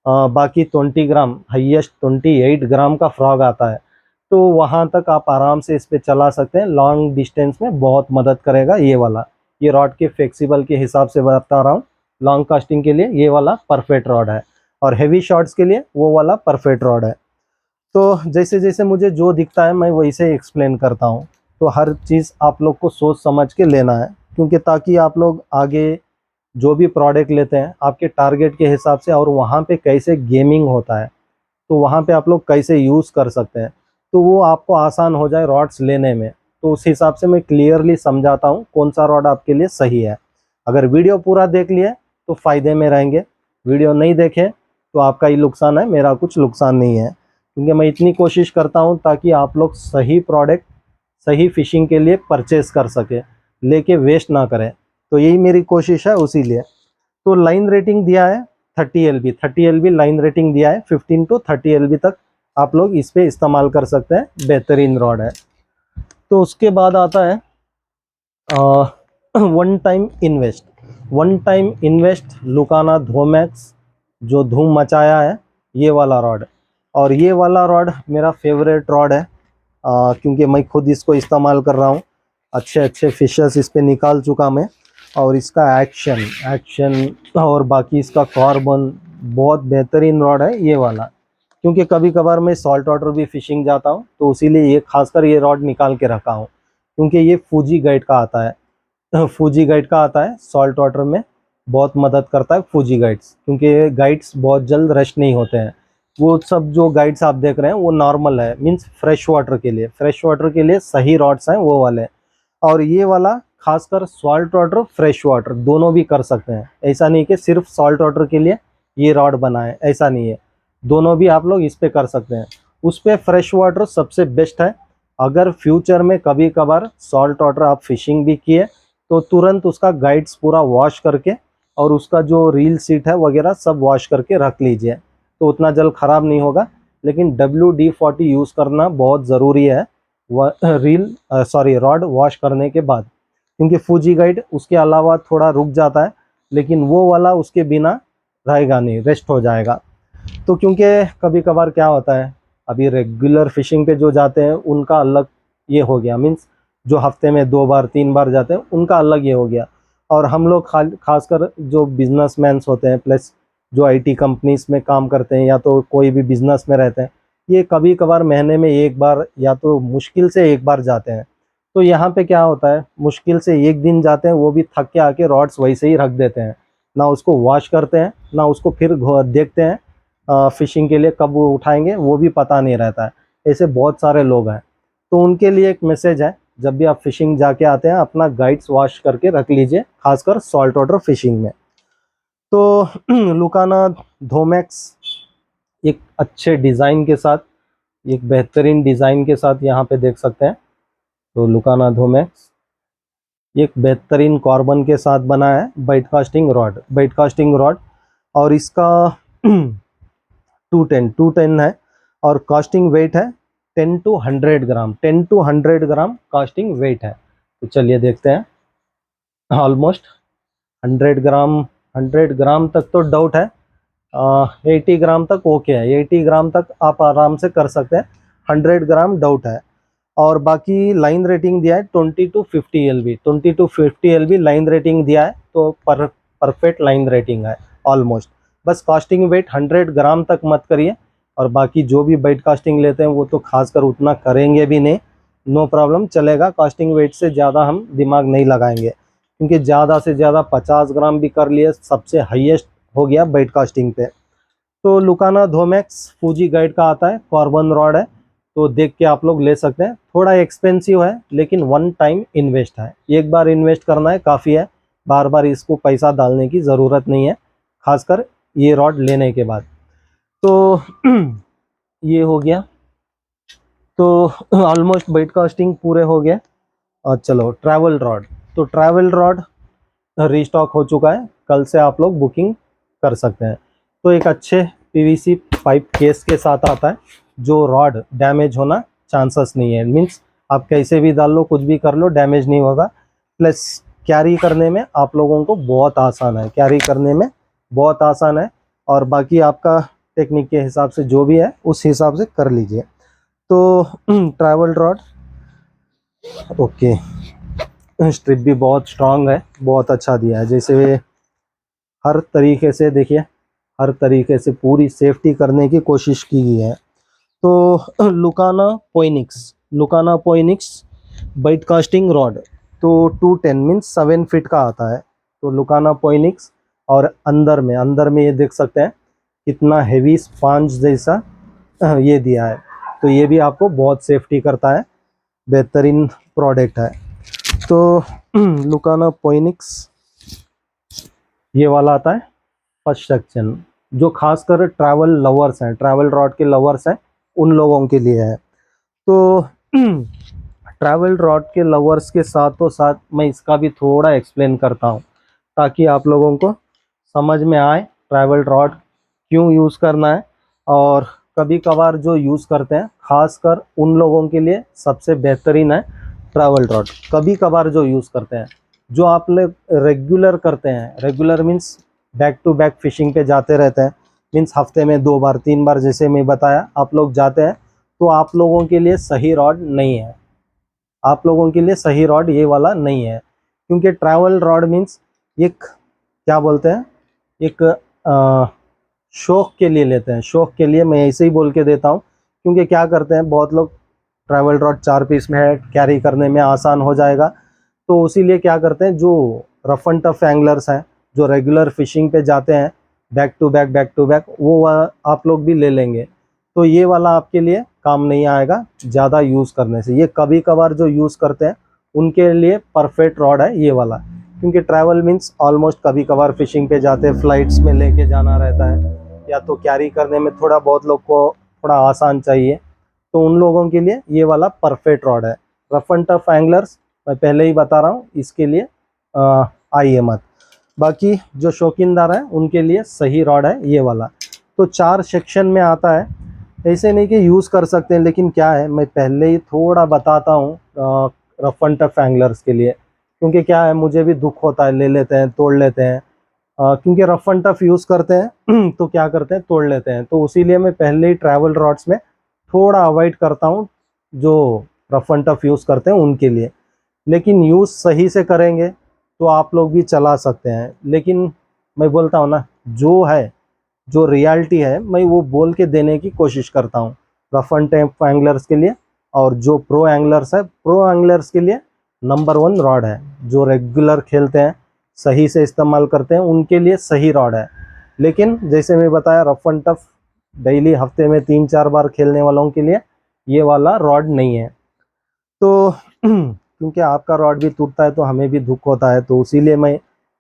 बाकी 20 ग्राम, हाईएस्ट 28 ग्राम का फ्रॉग आता है। तो वहाँ तक आप आराम से इस पर चला सकते हैं, लॉन्ग डिस्टेंस में बहुत मदद करेगा ये वाला। ये रॉड के फ्लेक्सिबल के हिसाब से बता रहा हूँ, लॉन्ग कास्टिंग के लिए ये वाला परफेक्ट रॉड है, और हेवी शॉट्स के लिए वो वाला परफेक्ट रॉड है। तो जैसे जैसे मुझे जो दिखता है मैं वैसे एक्सप्लेन करता हूँ। तो हर चीज़ आप लोग को सोच समझ के लेना है, क्योंकि ताकि आप लोग आगे जो भी प्रोडक्ट लेते हैं आपके टारगेट के हिसाब से, और वहाँ पे कैसे गेमिंग होता है, तो वहाँ पे आप लोग कैसे यूज़ कर सकते हैं, तो वो आपको आसान हो जाए रॉड्स लेने में। तो उस हिसाब से मैं क्लियरली समझाता हूँ कौन सा रॉड आपके लिए सही है। अगर वीडियो पूरा देख लिए तो फ़ायदे में रहेंगे, वीडियो नहीं देखे तो आपका ही नुकसान है, मेरा कुछ नुकसान नहीं है। क्योंकि मैं इतनी कोशिश करता हूँ ताकि आप लोग सही प्रोडक्ट सही फिशिंग के लिए परचेस कर सके, लेके वेस्ट ना करें। तो यही मेरी कोशिश है, उसी लिए। तो लाइन रेटिंग दिया है 30 LB लाइन रेटिंग दिया है, 15 to 30 LB तक आप लोग इस पे इस्तेमाल कर सकते हैं, बेहतरीन रॉड है। तो उसके बाद आता है वन टाइम इन्वेस्ट लुकाना धोमैक्स, जो धूम मचाया है ये वाला रॉड। और ये वाला रॉड मेरा फेवरेट रॉड है, क्योंकि मैं खुद इसको इस्तेमाल कर रहा हूँ। अच्छे अच्छे फिशेस इस पे निकाल चुका मैं। और इसका एक्शन और बाकी इसका कार्बन बहुत बेहतरीन रॉड है ये वाला। क्योंकि कभी कभार मैं सॉल्ट वाटर भी फिशिंग जाता हूँ, तो इसीलिए ये खासकर ये रॉड निकाल के रखा हूँ। क्योंकि ये फूजी गाइड का आता है, फूजी गाइड का आता है सॉल्ट वाटर में, बहुत मदद करता है फूजी गाइड्स। क्योंकि गाइड्स बहुत जल्द रश नहीं होते हैं। वो सब जो गाइड्स आप देख रहे हैं वो नॉर्मल है, मीन्स फ्रेश वाटर के लिए, फ्रेश वाटर के लिए सही रॉड्स हैं वो वाले। और ये वाला खासकर सॉल्ट वाटर फ्रेश वाटर दोनों भी कर सकते हैं। ऐसा नहीं कि सिर्फ सॉल्ट वाटर के लिए ये रॉड बना है, ऐसा नहीं है, दोनों भी आप लोग इस पे कर सकते हैं। उस पे फ्रेश वाटर सबसे बेस्ट है। अगर फ्यूचर में कभी कभार सॉल्ट वाटर आप फिशिंग भी किए तो तुरंत उसका गाइड्स पूरा वॉश करके और उसका जो रील सीट है वगैरह सब वॉश करके रख लीजिए, तो उतना जल्द ख़राब नहीं होगा। लेकिन WD-40 यूज़ करना बहुत ज़रूरी है रॉड वॉश करने के बाद। क्योंकि फूजी गाइड उसके अलावा थोड़ा रुक जाता है, लेकिन वो वाला उसके बिना रहेगा नहीं, रेस्ट हो जाएगा। तो क्योंकि कभी कभार क्या होता है, अभी रेगुलर फिशिंग पे जो जाते हैं उनका अलग ये हो गया, मीन्स जो हफ्ते में 2 बार 3 बार जाते हैं उनका अलग ये हो गया। और हम लोग खासकर जो बिजनेसमैन्स होते हैं, प्लस जो IT कंपनीज में काम करते हैं या तो कोई भी बिजनेस में रहते हैं, ये कभी कभार महीने में 1 बार या तो मुश्किल से 1 बार जाते हैं। तो यहाँ पे क्या होता है, मुश्किल से 1 दिन जाते हैं, वो भी थक के आके रॉड्स वैसे ही रख देते हैं, ना उसको वॉश करते हैं, ना उसको फिर देखते हैं फिशिंग के लिए कब वो उठाएंगे वो भी पता नहीं रहता है। ऐसे बहुत सारे लोग हैं। तो उनके लिए एक मैसेज है, जब भी आप फिशिंग जाके आते हैं अपना गाइड्स वॉश करके रख लीजिए, खासकर सॉल्ट वाटर फिशिंग में। तो लुकाना धोमैक्स एक अच्छे डिज़ाइन के साथ, एक बेहतरीन डिज़ाइन के साथ यहाँ पे देख सकते हैं। तो लुकाना धोमैक्स एक बेहतरीन कार्बन के साथ बना है बाइट कास्टिंग रॉड। और इसका 210 है और कास्टिंग वेट है 10 to 100 gram, 10 to 100 gram casting weight है। तो चलिए देखते हैं। ऑलमोस्ट 100 ग्राम तक तो डाउट है, 80 ग्राम तक ओके है, 80 ग्राम तक आप आराम से कर सकते हैं, 100 ग्राम डाउट है। और बाकी लाइन रेटिंग दिया है 20 to 50 LB, 20 to 50 LB line rating दिया है, तो परफेक्ट लाइन रेटिंग है ऑलमोस्ट। बस कास्टिंग वेट 100 ग्राम तक मत करिए, और बाकी जो भी बाइट कास्टिंग लेते हैं वो तो खासकर उतना करेंगे भी नहीं, नो प्रॉब्लम चलेगा। कास्टिंग वेट से ज़्यादा हम दिमाग नहीं लगाएंगे, क्योंकि ज़्यादा से ज़्यादा 50 ग्राम भी कर लिए सबसे हाईएस्ट हो गया बाइट कास्टिंग पे। तो लुकाना धोमैक्स फूजी गाइड का आता है, कार्बन रॉड है, तो देख के आप लोग ले सकते हैं। थोड़ा एक्सपेंसिव है लेकिन 1 टाइम इन्वेस्ट है, एक बार इन्वेस्ट करना है काफ़ी है, बार बार इसको पैसा डालने की ज़रूरत नहीं है, खासकर ये रॉड लेने के बाद। तो ये हो गया, तो ऑलमोस्ट बाइट कास्टिंग पूरे हो गए। और चलो ट्रैवल रॉड, तो ट्रैवल रॉड रीस्टॉक हो चुका है, कल से आप लोग बुकिंग कर सकते हैं। तो एक अच्छे PVC पाइप केस के साथ आता है, जो रॉड डैमेज होना चांसेस नहीं है, मीन्स आप कैसे भी डाल लो कुछ भी कर लो डैमेज नहीं होगा। प्लस कैरी करने में आप लोगों को बहुत आसान है, कैरी करने में बहुत आसान है। और बाकी आपका टेक्निक के हिसाब से जो भी है उस हिसाब से कर लीजिए। तो ट्रैवल रॉड ओके, स्ट्रिप भी बहुत स्ट्रांग है, बहुत अच्छा दिया है, जैसे हर तरीके से देखिए, हर तरीके से पूरी सेफ्टी करने की कोशिश की गई है। तो लुकाना पोइनिक्स बाइट कास्टिंग रॉड, तो 210 मीन्स 7 फीट का आता है। तो लुकाना पोइनिक्स, और अंदर में ये देख सकते हैं कितना हेवी स्पंज जैसा ये दिया है, तो ये भी आपको बहुत सेफ्टी करता है, बेहतरीन प्रोडक्ट है। तो लुकाना पोइनिक्स ये वाला आता है फर्स्ट सेक्शन, जो खासकर ट्रैवल लवर्स हैं, ट्रैवल रॉड के लवर्स हैं, उन लोगों के लिए है। तो ट्रैवल रॉड के लवर्स के साथों साथ मैं इसका भी थोड़ा एक्सप्लेन करता हूँ, ताकि आप लोगों को समझ में आए ट्रैवल रॉड क्यों यूज़ करना है। और कभी कभार जो यूज़ करते हैं, खासकर उन लोगों के लिए सबसे बेहतरीन है ट्रैवल रॉड। कभी कभार जो यूज़ करते हैं, जो आप लोग रेगुलर करते हैं, regular means back to back fishing पे जाते रहते हैं, मीन्स हफ्ते में 2 बार 3 बार, जैसे मैं बताया आप लोग जाते हैं, तो आप लोगों के लिए सही रॉड नहीं है, आप लोगों के लिए सही रॉड ये वाला नहीं है। क्योंकि ट्रैवल रॉड मीन्स एक क्या बोलते हैं, एक शौक के लिए लेते हैं, शौक के लिए मैं ऐसे ही बोल के देता हूँ। क्योंकि क्या करते हैं बहुत लोग, ट्रैवल रॉड 4 पीस में है, कैरी करने में आसान हो जाएगा, तो इसीलिए क्या करते हैं जो रफ एंड टफ एंगलर्स हैं, जो रेगुलर फिशिंग पे जाते हैं बैक टू बैक, वो आप लोग भी ले लेंगे। तो ये वाला आपके लिए काम नहीं आएगा ज़्यादा यूज़ करने से। ये कभी कभार जो यूज़ करते हैं उनके लिए परफेक्ट रॉड है ये वाला। क्योंकि ट्रैवल मीन्स ऑलमोस्ट कभी कभार फिशिंग पे जाते हैं, फ्लाइट्स में लेके जाना रहता है, या तो कैरी करने में थोड़ा बहुत लोग को थोड़ा आसान चाहिए, तो उन लोगों के लिए ये वाला परफेक्ट रॉड है। रफ एंड टफ एंगलर्स मैं पहले ही बता रहा हूँ, इसके लिए आइए मत। बाकी जो शौकीनदार हैं उनके लिए सही रॉड है ये वाला। तो 4 सेक्शन में आता है, ऐसे नहीं कि यूज़ कर सकते हैं, लेकिन क्या है मैं पहले ही थोड़ा बताता हूँ रफ एंड टफ एंगलर्स के लिए। क्योंकि क्या है मुझे भी दुख होता है, ले लेते हैं तोड़ लेते हैं, क्योंकि रफ एंड टफ यूज़ करते हैं तो क्या करते हैं तोड़ लेते हैं। तो इसीलिए मैं पहले ही ट्रैवल रॉड्स में थोड़ा अवॉइड करता हूँ जो रफ एंड टफ यूज़ करते हैं उनके लिए। लेकिन यूज़ सही से करेंगे तो आप लोग भी चला सकते हैं। लेकिन मैं बोलता हूँ ना, जो है जो रियलिटी है मैं वो बोल के देने की कोशिश करता हूँ रफ एंड टफ एंगलर्स के लिए। और जो प्रो एंगलर्स है, प्रो एंगलर्स के लिए नंबर 1 रॉड है। जो रेगुलर खेलते हैं, सही से इस्तेमाल करते हैं, उनके लिए सही रॉड है। लेकिन जैसे मैं बताया रफ एंड टफ डेली हफ्ते में 3-4 बार खेलने वालों के लिए ये वाला रॉड नहीं है। तो क्योंकि आपका रॉड भी टूटता है तो हमें भी दुख होता है, तो इसीलिए मैं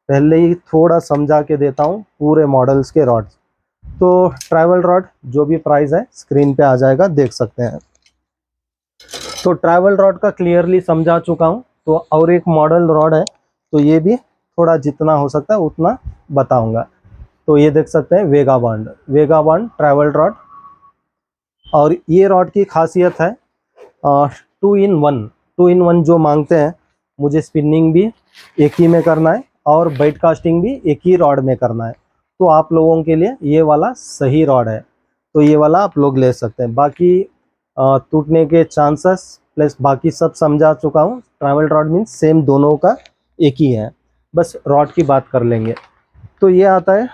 पहले ही थोड़ा समझा के देता हूँ पूरे मॉडल्स के रॉड्स। तो ट्रैवल रॉड जो भी प्राइस है स्क्रीन पे आ जाएगा, देख सकते हैं। तो ट्रैवल रॉड का क्लियरली समझा चुका हूँ। तो और एक मॉडल रॉड है, तो ये भी थोड़ा जितना हो सकता है उतना बताऊंगा। तो ये देख सकते हैं वेगाबॉन्ड ट्रैवल रॉड। और ये रॉड की खासियत है 2 in 1 जो मांगते हैं, मुझे स्पिनिंग भी एक ही में करना है और बाइट कास्टिंग भी एक ही रॉड में करना है, तो आप लोगों के लिए ये वाला सही रॉड है। तो ये वाला आप लोग ले सकते हैं। बाकी टूटने के चांसेस प्लस बाकी सब समझा चुका हूँ। ट्रैवल रॉड मीन्स सेम दोनों का एक ही है, बस रॉड की बात कर लेंगे। तो ये आता है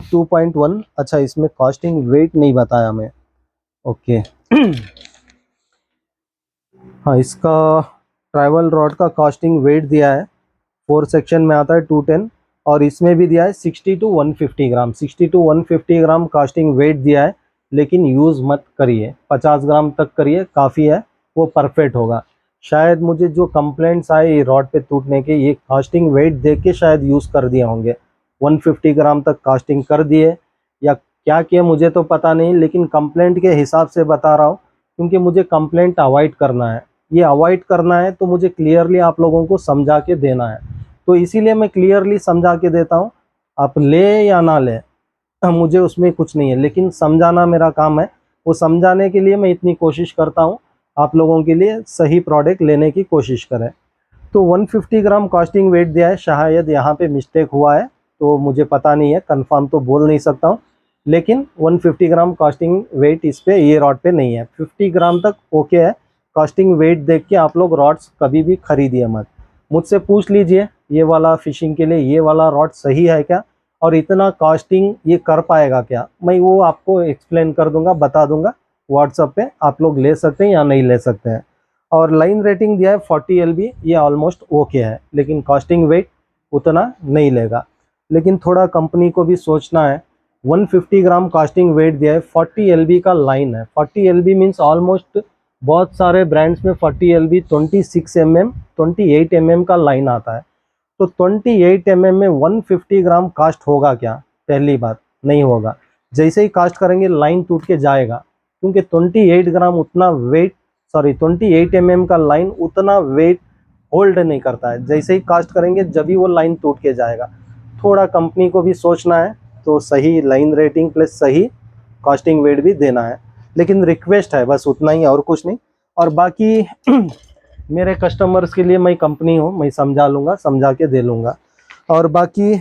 2.1। अच्छा, इसमें कास्टिंग वेट नहीं बताया मैं, ओके। हाँ, इसका ट्रैवल रॉड का कास्टिंग वेट दिया है, 4 सेक्शन में आता है 210, और इसमें भी दिया है 60 to 150 gram. 60 to 150 gram casting weight दिया है, लेकिन यूज़ मत करिए, 50 ग्राम तक करिए, काफ़ी है, वो परफेक्ट होगा। शायद मुझे जो कंप्लेंट्स आए ये रॉड पे टूटने के, ये कास्टिंग वेट देख के शायद यूज़ कर दिए होंगे, 150 ग्राम तक कास्टिंग कर दिए या क्या किए मुझे तो पता नहीं, लेकिन कंप्लेंट के हिसाब से बता रहा हूँ। क्योंकि मुझे कंप्लेंट अवॉइड करना है, ये अवॉइड करना है, तो मुझे क्लियरली आप लोगों को समझा के देना है। तो इसीलिए मैं क्लियरली समझा के देता हूँ, आप ले या ना ले मुझे उसमें कुछ नहीं है, लेकिन समझाना मेरा काम है। वो समझाने के लिए मैं इतनी कोशिश करता हूँ, आप लोगों के लिए सही प्रोडक्ट लेने की कोशिश करें। तो 150 ग्राम कास्टिंग वेट दिया है, शायद यहाँ पे मिस्टेक हुआ है, तो मुझे पता नहीं है, कंफर्म तो बोल नहीं सकता हूँ, लेकिन 150 ग्राम कास्टिंग वेट इस पे ये रॉड पे नहीं है। 50 ग्राम तक ओके है। कास्टिंग वेट देख के आप लोग रॉड्स कभी भी खरीदिए मत, मुझसे पूछ लीजिए ये वाला फिशिंग के लिए ये वाला रॉड सही है क्या, और इतना कास्टिंग ये कर पाएगा क्या, मैं वो आपको एक्सप्लेन कर दूंगा, बता दूंगा व्हाट्सएप पे, आप लोग ले सकते हैं या नहीं ले सकते हैं। और लाइन रेटिंग दिया है 40 LB, ये ऑलमोस्ट ओके है, लेकिन कास्टिंग वेट उतना नहीं लेगा। लेकिन थोड़ा कंपनी को भी सोचना है, 150 ग्राम कास्टिंग वेट दिया है, 40 LB का लाइन है। 40 LB मीन्स ऑलमोस्ट बहुत सारे ब्रांड्स में 40 LB 26 mm 28 mm का लाइन आता है। तो 28 mm में 150 ग्राम कास्ट होगा क्या? पहली बात नहीं होगा। जैसे ही कास्ट करेंगे लाइन टूट के जाएगा, क्योंकि 28 ग्राम उतना वेट, 28 mm का लाइन उतना वेट होल्ड नहीं करता है। जैसे ही कास्ट करेंगे जब भी वो लाइन टूट के जाएगा। थोड़ा कंपनी को भी सोचना है, तो सही लाइन रेटिंग प्लस सही कास्टिंग वेट भी देना है। लेकिन रिक्वेस्ट है बस उतना ही, और कुछ नहीं। और बाकी मेरे कस्टमर्स के लिए मैं कंपनी हूँ, मैं समझा लूँगा, समझा के दे लूँगा। और बाकी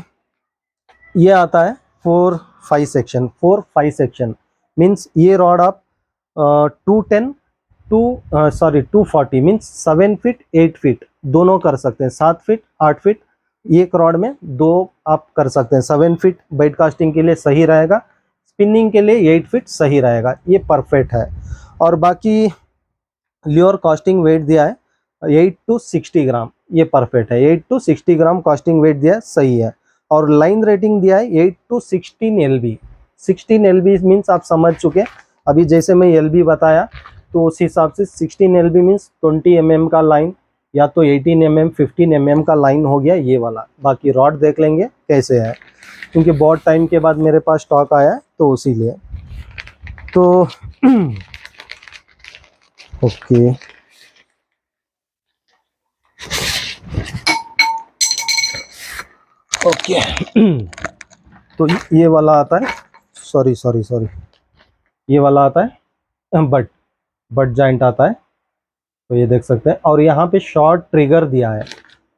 ये आता है 4-5 सेक्शन। 4-5 सेक्शन मीन्स ये रॉड आप 210 240 मीन्स 7 फीट 8 फीट दोनों कर सकते हैं, 7 फीट 8 फीट एक रॉड में दो आप कर सकते हैं। 7 फीट बेड कास्टिंग के लिए सही रहेगा, स्पिनिंग के लिए 8 फीट सही रहेगा, ये परफेक्ट है। और बाकी ल्योर कास्टिंग वेट दिया है 8 to 60 ग्राम, ये परफेक्ट है। 8 to 60 ग्राम कास्टिंग वेट दिया है, सही है। और लाइन रेटिंग दिया है 8 to 16 LB। 16 LB मीन्स आप समझ चुके, अभी जैसे मैं LB बताया तो उस हिसाब से 16 LB मीन्स 20 mm का लाइन या तो 18 mm 15 mm का लाइन हो गया ये वाला। बाकी रॉड देख लेंगे कैसे है, क्योंकि बहुत टाइम के बाद मेरे पास स्टॉक आया है तो इसीलिए। तो ओके ओके तो ये वाला आता है, सॉरी ये वाला आता है बट जॉइंट आता है, तो ये देख सकते हैं। और यहाँ पे शॉर्ट ट्रिगर दिया है,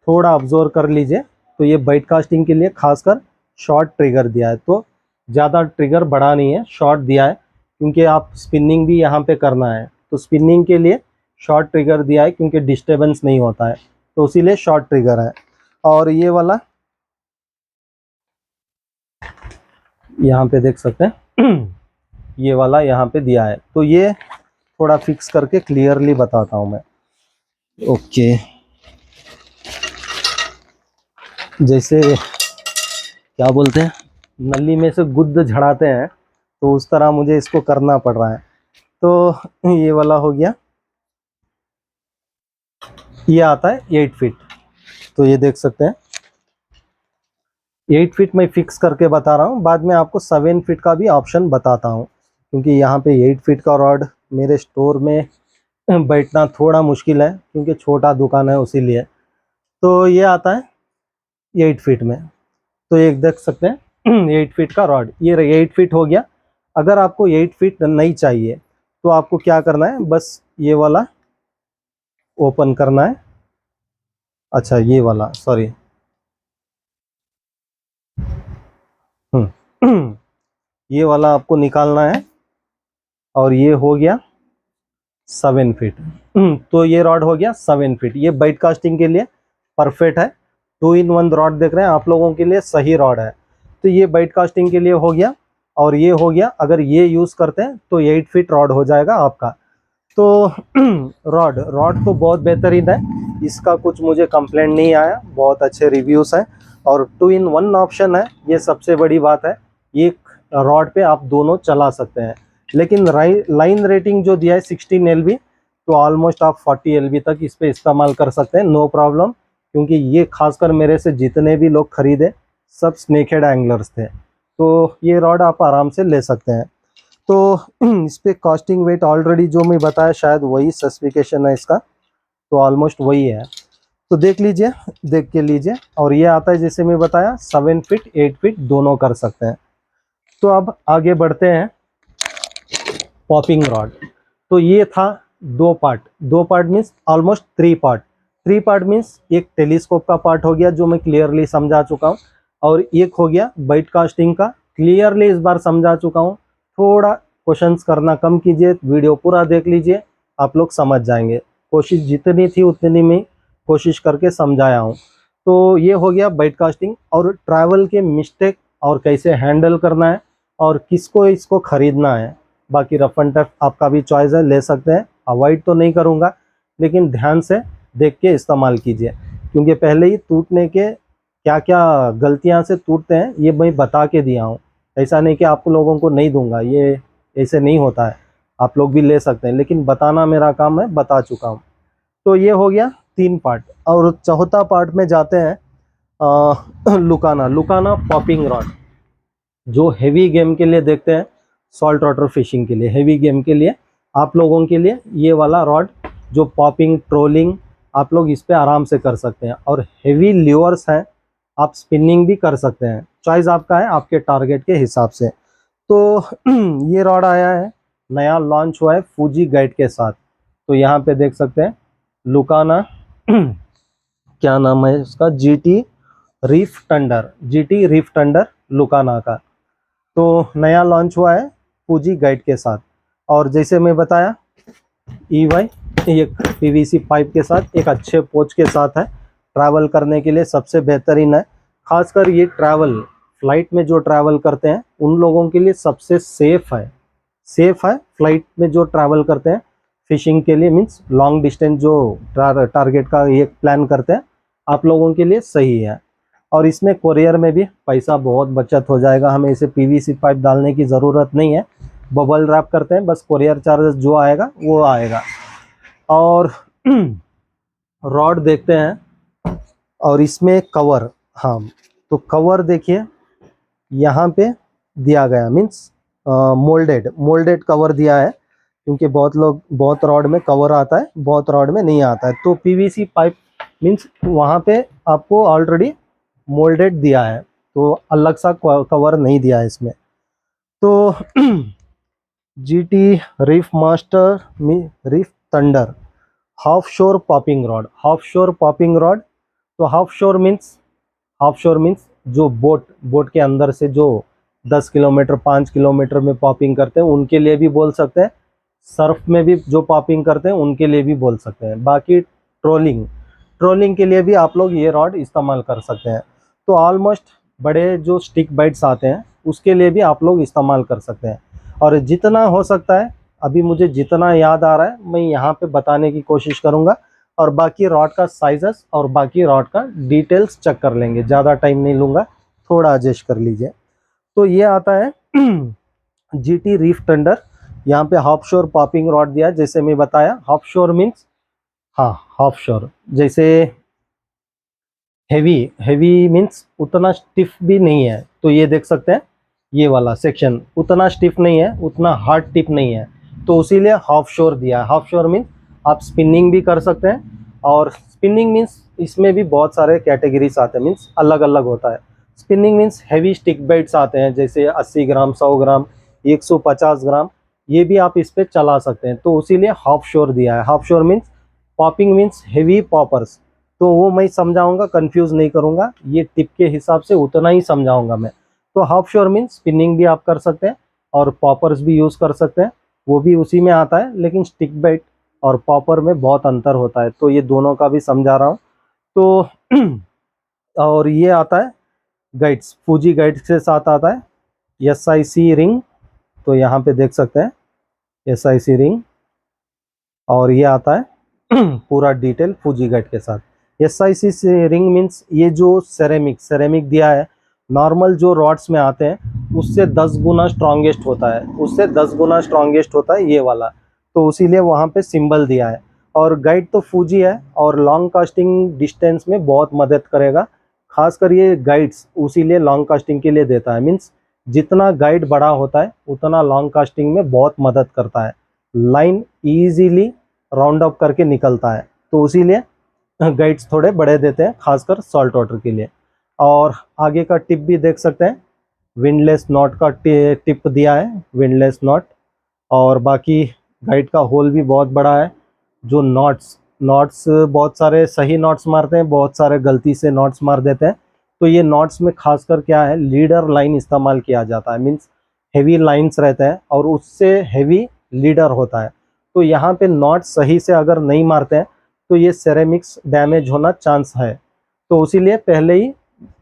थोड़ा ऑब्जर्व कर लीजिए। तो ये बेड कास्टिंग के लिए खासकर शॉर्ट ट्रिगर दिया है, तो ज़्यादा ट्रिगर बड़ा नहीं है, शॉर्ट दिया है, क्योंकि आप स्पिनिंग भी यहाँ पे करना है तो स्पिनिंग के लिए शॉर्ट ट्रिगर दिया है, क्योंकि डिस्टर्बेंस नहीं होता है तो इसीलिए शॉर्ट ट्रिगर है। और ये वाला यहाँ पे देख सकते हैं ये वाला यहाँ पे दिया है, तो ये थोड़ा फिक्स करके क्लियरली बताता हूँ मैं। ओके, जैसे क्या बोलते हैं, नली में से गुद्द झड़ाते हैं तो उस तरह मुझे इसको करना पड़ रहा है। तो ये वाला हो गया, ये आता है 8 फीट, तो ये देख सकते हैं 8 फीट मैं फिक्स करके बता रहा हूँ, बाद में आपको 7 फीट का भी ऑप्शन बताता हूँ, क्योंकि यहाँ पे 8 फीट का रॉड मेरे स्टोर में बैठना थोड़ा मुश्किल है, क्योंकि छोटा दुकान है उसीलिए। तो ये आता है 8 फीट में, तो एक देख सकते हैं 8 फीट का रॉड, ये 8 फीट हो गया। अगर आपको 8 फीट नहीं चाहिए तो आपको क्या करना है, बस ये वाला ओपन करना है। अच्छा ये वाला सॉरी ये वाला आपको निकालना है, और ये हो गया 7 फीट। तो ये रॉड हो गया 7 फीट, ये बेड कास्टिंग के लिए परफेक्ट है। 2-in-1 रॉड देख रहे हैं आप लोगों के लिए, सही रॉड है। तो ये बेड कास्टिंग के लिए हो गया, और ये हो गया अगर ये यूज़ करते हैं तो 8 फीट रॉड हो जाएगा आपका। तो रॉड तो बहुत बेहतरीन है, इसका कुछ मुझे कंप्लेंट नहीं आया, बहुत अच्छे रिव्यूज़ हैं, और 2-in-1 ऑप्शन है, ये सबसे बड़ी बात है। एक रॉड पे आप दोनों चला सकते हैं। लेकिन लाइन रेटिंग जो दिया है 16 LB, तो ऑलमोस्ट आप 40 LB तक इस पे इस्तेमाल कर सकते हैं, नो प्रॉब्लम, क्योंकि ये खासकर मेरे से जितने भी लोग खरीदे सब स्नेकहेड एंगलर्स थे, तो ये रॉड आप आराम से ले सकते हैं। तो इस पे कास्टिंग वेट ऑलरेडी जो मैं बताया शायद वही स्पेसिफिकेशन है इसका, तो ऑलमोस्ट वही है। तो देख लीजिए, देख के लीजिए। और ये आता है जैसे मैं बताया 7 फीट 8 फीट दोनों कर सकते हैं। तो अब आगे बढ़ते हैं, पॉपिंग रॉड। तो ये था दो part means almost 3 part means एक टेलीस्कोप का पार्ट हो गया जो मैं क्लियरली समझा चुका हूँ, और एक हो गया बेड कास्टिंग का, क्लियरली इस बार समझा चुका हूँ। थोड़ा क्वेश्चंस करना कम कीजिए, वीडियो पूरा देख लीजिए, आप लोग समझ जाएंगे। कोशिश जितनी थी उतनी में कोशिश करके समझाया हूँ। तो ये हो गया बेड कास्टिंग, और ट्रैवल के मिस्टेक और कैसे हैंडल करना है और किसको इसको ख़रीदना है। बाकी रफ एंड टफ आपका भी चॉइस है, ले सकते हैं, अवॉइड तो नहीं करूँगा, लेकिन ध्यान से देख के इस्तेमाल कीजिए, क्योंकि पहले ही टूटने के क्या क्या गलतियां से टूटते हैं ये मैं बता के दिया हूँ। ऐसा नहीं कि आप लोगों को नहीं दूंगा, ये ऐसे नहीं होता है, आप लोग भी ले सकते हैं, लेकिन बताना मेरा काम है, बता चुका हूँ। तो ये हो गया 3 पार्ट, और चौथा पार्ट में जाते हैं लुकाना पॉपिंग रॉड, जो हेवी गेम के लिए देखते हैं, सॉल्ट वाटर फिशिंग के लिए, हेवी गेम के लिए आप लोगों के लिए ये वाला रॉड जो पॉपिंग ट्रोलिंग आप लोग इस पे आराम से कर सकते हैं। और हेवी ल्यूअर्स हैं, आप स्पिनिंग भी कर सकते हैं, चॉइस आपका है, आपके टारगेट के हिसाब से। तो ये रॉड आया है, नया लॉन्च हुआ है फूजी गाइड के साथ। तो यहाँ पे देख सकते हैं लुकाना क्या नाम है उसका, जीटी रीफ टंडर लुकाना का। तो नया लॉन्च हुआ है फूजी गाइड के साथ, और जैसे मैं बताया EY एक PVC पाइप के साथ एक अच्छे पोच के साथ है, ट्रैवल करने के लिए सबसे बेहतरीन है। खासकर ये ट्रैवल फ्लाइट में जो ट्रैवल करते हैं उन लोगों के लिए सबसे सेफ है फ्लाइट में जो ट्रैवल करते हैं फिशिंग के लिए, मीन्स लॉन्ग डिस्टेंस जो टारगेट का ये प्लान करते हैं, आप लोगों के लिए सही है। और इसमें कोरियर में भी पैसा बहुत बचत हो जाएगा, हमें इसे PVC पाइप डालने की ज़रूरत नहीं है, बबल रैप करते हैं, बस कोरियर चार्जेस जो आएगा वो आएगा। और रॉड देखते हैं, और इसमें कवर, हाँ तो कवर देखिए यहाँ पे दिया गया, मीन्स मोल्डेड कवर दिया है, क्योंकि बहुत रॉड में कवर आता है, बहुत रॉड में नहीं आता है। तो PVC पाइप मीन्स वहाँ पे आपको ऑलरेडी मोल्डेड दिया है, तो अलग सा कवर नहीं दिया है इसमें। तो GT reef master reef thunder half शोर पॉपिंग रॉड, तो हाफ शोर मीन्स जो बोट के अंदर से जो 10 किलोमीटर 5 किलोमीटर में पॉपिंग करते हैं उनके लिए भी बोल सकते हैं, सर्फ में भी जो पॉपिंग करते हैं उनके लिए भी बोल सकते हैं। बाकी ट्रोलिंग के लिए भी आप लोग ये रॉड इस्तेमाल कर सकते हैं। तो ऑलमोस्ट बड़े जो स्टिक बाइट्स आते हैं उसके लिए भी आप लोग इस्तेमाल कर सकते हैं। और जितना हो सकता है, अभी मुझे जितना याद आ रहा है मैं यहाँ पे बताने की कोशिश करूँगा, और बाकी रॉड का साइजेस और बाकी रॉड का डिटेल्स चेक कर लेंगे, ज़्यादा टाइम नहीं लूँगा, थोड़ा एडजस्ट कर लीजिए। तो ये आता है GT रीफ थंडर, यहाँ पे हाफ शोर पॉपिंग रॉड दिया, जैसे मैं बताया हाफ शोर मीन्स, हाँ हाफ शोर जैसे हैवी मीन्स उतना स्टिफ भी नहीं है, तो ये देख सकते हैं ये वाला सेक्शन उतना स्टिफ नहीं है, उतना हार्ड टिप नहीं है, तो इसीलिए हाफ शोर दिया है। हाफ शोर मीन्स आप स्पिनिंग भी कर सकते हैं, और स्पिनिंग मीन्स इसमें भी बहुत सारे कैटेगरीज आते हैं, मीन्स अलग अलग होता है। Spinning means heavy stick bytes आते हैं, जैसे 80 ग्राम 100 ग्राम 150 ग्राम, ये भी आप इस पर चला सकते हैं, तो इसीलिए हाफ शोर दिया है। हाफ शोर means popping means heavy poppers, तो वो मैं समझाऊंगा, कंफ्यूज नहीं करूंगा, ये टिप के हिसाब से उतना ही समझाऊंगा मैं। तो हाफ शोर मीन्स स्पिनिंग भी आप कर सकते हैं और पॉपर्स भी यूज़ कर सकते हैं, वो भी उसी में आता है, लेकिन स्टिक बाइट और पॉपर में बहुत अंतर होता है, तो ये दोनों का भी समझा रहा हूँ। तो और ये आता है गाइड्स, फूजी गाइड्स के साथ आता है SIC रिंग, तो यहाँ पे देख सकते हैं SIC रिंग, और ये आता है पूरा डिटेल फूजी गाइड के साथ। SIC रिंग मीन्स ये जो सेरेमिक दिया है, नॉर्मल जो रॉड्स में आते हैं उससे 10 गुना स्ट्रॉन्गेस्ट होता है ये वाला, तो इसीलिए वहाँ पे सिंबल दिया है। और गाइड तो फूजी है, और लॉन्ग कास्टिंग डिस्टेंस में बहुत मदद करेगा, खासकर ये गाइड्स उसीलिए लॉन्ग कास्टिंग के लिए देता है, मीन्स जितना गाइड बड़ा होता है उतना लॉन्ग कास्टिंग में बहुत मदद करता है, लाइन ईजीली राउंड अप करके निकलता है, तो इसीलिए गाइड्स थोड़े बड़े देते हैं, खासकर सॉल्ट वाटर के लिए। और आगे का टिप भी देख सकते हैं, विंडलेस नॉट का टिप दिया है, विंडलेस नॉट, और बाकी गाइड का होल भी बहुत बड़ा है। जो नॉट्स बहुत सारे सही नॉट्स मारते हैं, बहुत सारे गलती से नॉट्स मार देते हैं, तो ये नॉट्स में खासकर क्या है, लीडर लाइन इस्तेमाल किया जाता है, मीन्स हेवी लाइन्स रहते हैं और उससे हेवी लीडर होता है, तो यहाँ पे नॉट सही से अगर नहीं मारते हैं तो ये सेरेमिक्स डैमेज होना चांस है, तो इसीलिए पहले ही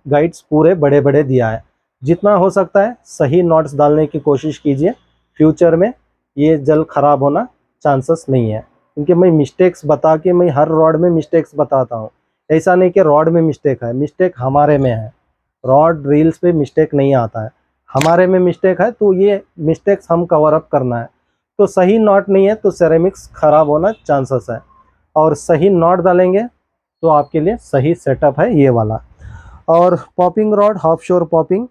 गाइड्स पूरे बड़े बड़े दिया है। जितना हो सकता है सही नॉट्स डालने की कोशिश कीजिए, फ्यूचर में ये जल्द ख़राब होना चांसेस नहीं है, क्योंकि मैं मिस्टेक्स बता के मैं हर रॉड में मिस्टेक्स बताता हूँ, ऐसा नहीं कि रॉड में मिस्टेक है, मिस्टेक हमारे में है, रॉड रील्स पे मिस्टेक नहीं आता है, हमारे में मिस्टेक है, तो ये मिस्टेक्स हम कवर अप करना है। तो सही नॉट नहीं है तो सेरेमिक्स ख़राब होना चांसेस है, और सही नॉट डालेंगे तो आपके लिए सही सेटअप है ये वाला। और पॉपिंग रॉड, हाफ शोर पॉपिंग,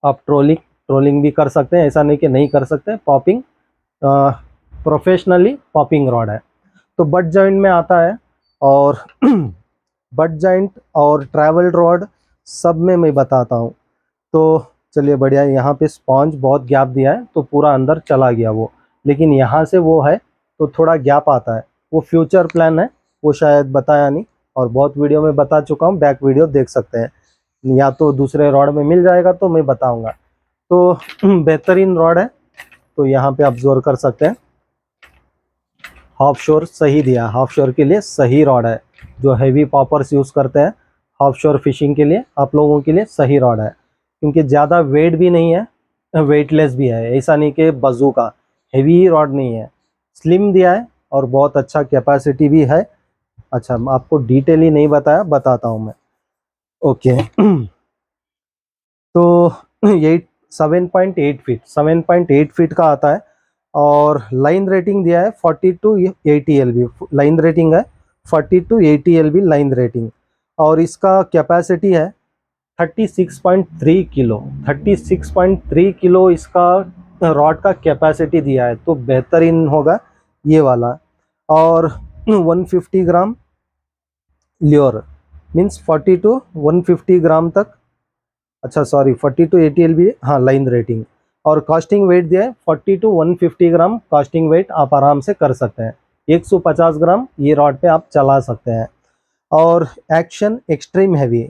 आप ट्रोलिंग भी कर सकते हैं, ऐसा नहीं कि नहीं कर सकते, पॉपिंग प्रोफेशनली पॉपिंग रॉड है। तो बट जॉइंट में आता है, और बट जॉइंट और ट्रैवल रॉड सब में मैं बताता हूँ। तो चलिए बढ़िया, यहाँ पे स्पॉन्ज बहुत गैप दिया है तो पूरा अंदर चला गया वो, लेकिन यहाँ से वो है तो थोड़ा गैप आता है, वो फ्यूचर प्लान है, वो शायद बताया नहीं, और बहुत वीडियो में बता चुका हूँ, बैक वीडियो देख सकते हैं, या तो दूसरे रॉड में मिल जाएगा तो मैं बताऊंगा। तो बेहतरीन रॉड है, तो यहाँ पे ऑब्जर्व कर सकते हैं। हाफ शोर सही दिया, हाफ शोर के लिए सही रॉड है। जो हैवी पॉपर्स यूज़ करते हैं हाफ शोर फिशिंग के लिए, आप लोगों के लिए सही रॉड है, क्योंकि ज़्यादा वेट भी नहीं है, वेटलेस भी है। ऐसा नहीं कि बज़ूका हैवी रॉड नहीं है, स्लिम दिया है और बहुत अच्छा कैपेसिटी भी है। अच्छा, आपको डिटेल ही नहीं बताया, बताता हूँ मैं। ओके तो ये 7.8 फीट का आता है और लाइन रेटिंग दिया है 40 to 80 LB लाइन रेटिंग है, 40 to 80 LB लाइन रेटिंग। और इसका कैपेसिटी है 36.3 किलो, 36.3 किलो इसका रॉड का कैपेसिटी दिया है, तो बेहतरीन होगा ये वाला। और 150 ग्राम ल्योर मीन्स 40 to 150 ग्राम तक, अच्छा सॉरी 40 to 80 LB, हाँ लाइन रेटिंग। और कास्टिंग वेट दिया है 40 to 150 ग्राम कास्टिंग वेट आप आराम से कर सकते हैं, 150 ग्राम ये रॉड पे आप चला सकते हैं। और action extreme heavy,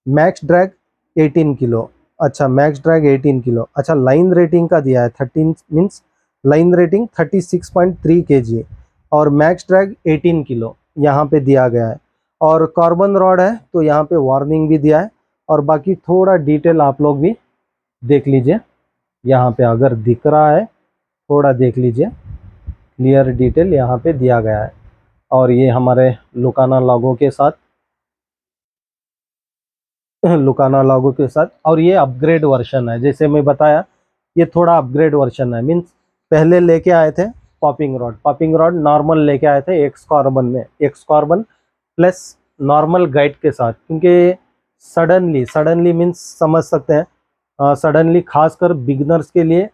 max drag 18 kilo, अच्छा मैक्स ड्रैग 18 किलो, अच्छा लाइन रेटिंग का दिया है 13 मीन्स लाइन रेटिंग 36.3 kg और मैक्स ड्रैग 18 किलो यहाँ पे दिया गया है। और कार्बन रॉड है तो यहाँ पे वार्निंग भी दिया है। और बाकी थोड़ा डिटेल आप लोग भी देख लीजिए, यहाँ पे अगर दिख रहा है थोड़ा देख लीजिए, क्लियर डिटेल यहाँ पे दिया गया है। और ये हमारे लुकाना लोगो के साथ, लुकाना लोगो के साथ। और ये अपग्रेड वर्जन है, जैसे मैं बताया ये थोड़ा अपग्रेड वर्जन है, मीन्स पहले लेके आए थे पॉपिंग रॉड नॉर्मल लेके आए थे एक्स कार्बन में, x carbon plus normal guide के साथ, क्योंकि सडनली मीन्स समझ सकते हैं, सडनली खासकर बिगनर्स के लिए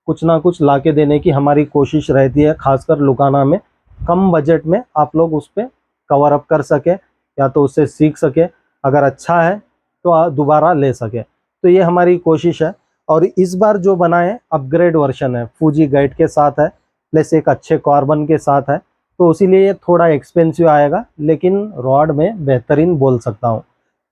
कुछ ना कुछ लाके देने की हमारी कोशिश रहती है, खासकर लुकाना में कम बजट में आप लोग उस पर कवर अप कर सके या तो उससे सीख सके, अगर अच्छा है तो दोबारा ले सके, तो ये हमारी कोशिश है। और इस बार जो बनाए अपग्रेड वर्जन है, फूजी गाइड के साथ है प्लस एक अच्छे कार्बन के साथ है, तो इसीलिए ये थोड़ा एक्सपेंसिव आएगा, लेकिन रॉड में बेहतरीन बोल सकता हूँ।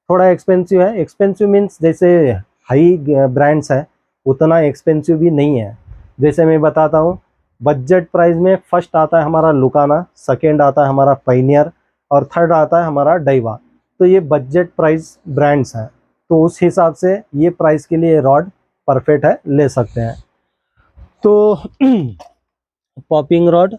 थोड़ा एक्सपेंसिव है, एक्सपेंसिव मीन्स जैसे हाई ब्रांड्स है उतना एक्सपेंसिव भी नहीं है। जैसे मैं बताता हूँ, बजट प्राइस में फर्स्ट आता है हमारा लुकाना, सेकेंड आता है हमारा पायनियर और थर्ड आता है हमारा डाइवा। तो ये बजट प्राइस ब्रांड्स हैं, तो उस हिसाब से ये प्राइस के लिए रॉड परफेक्ट है, ले सकते हैं। तो पॉपिंग रॉड,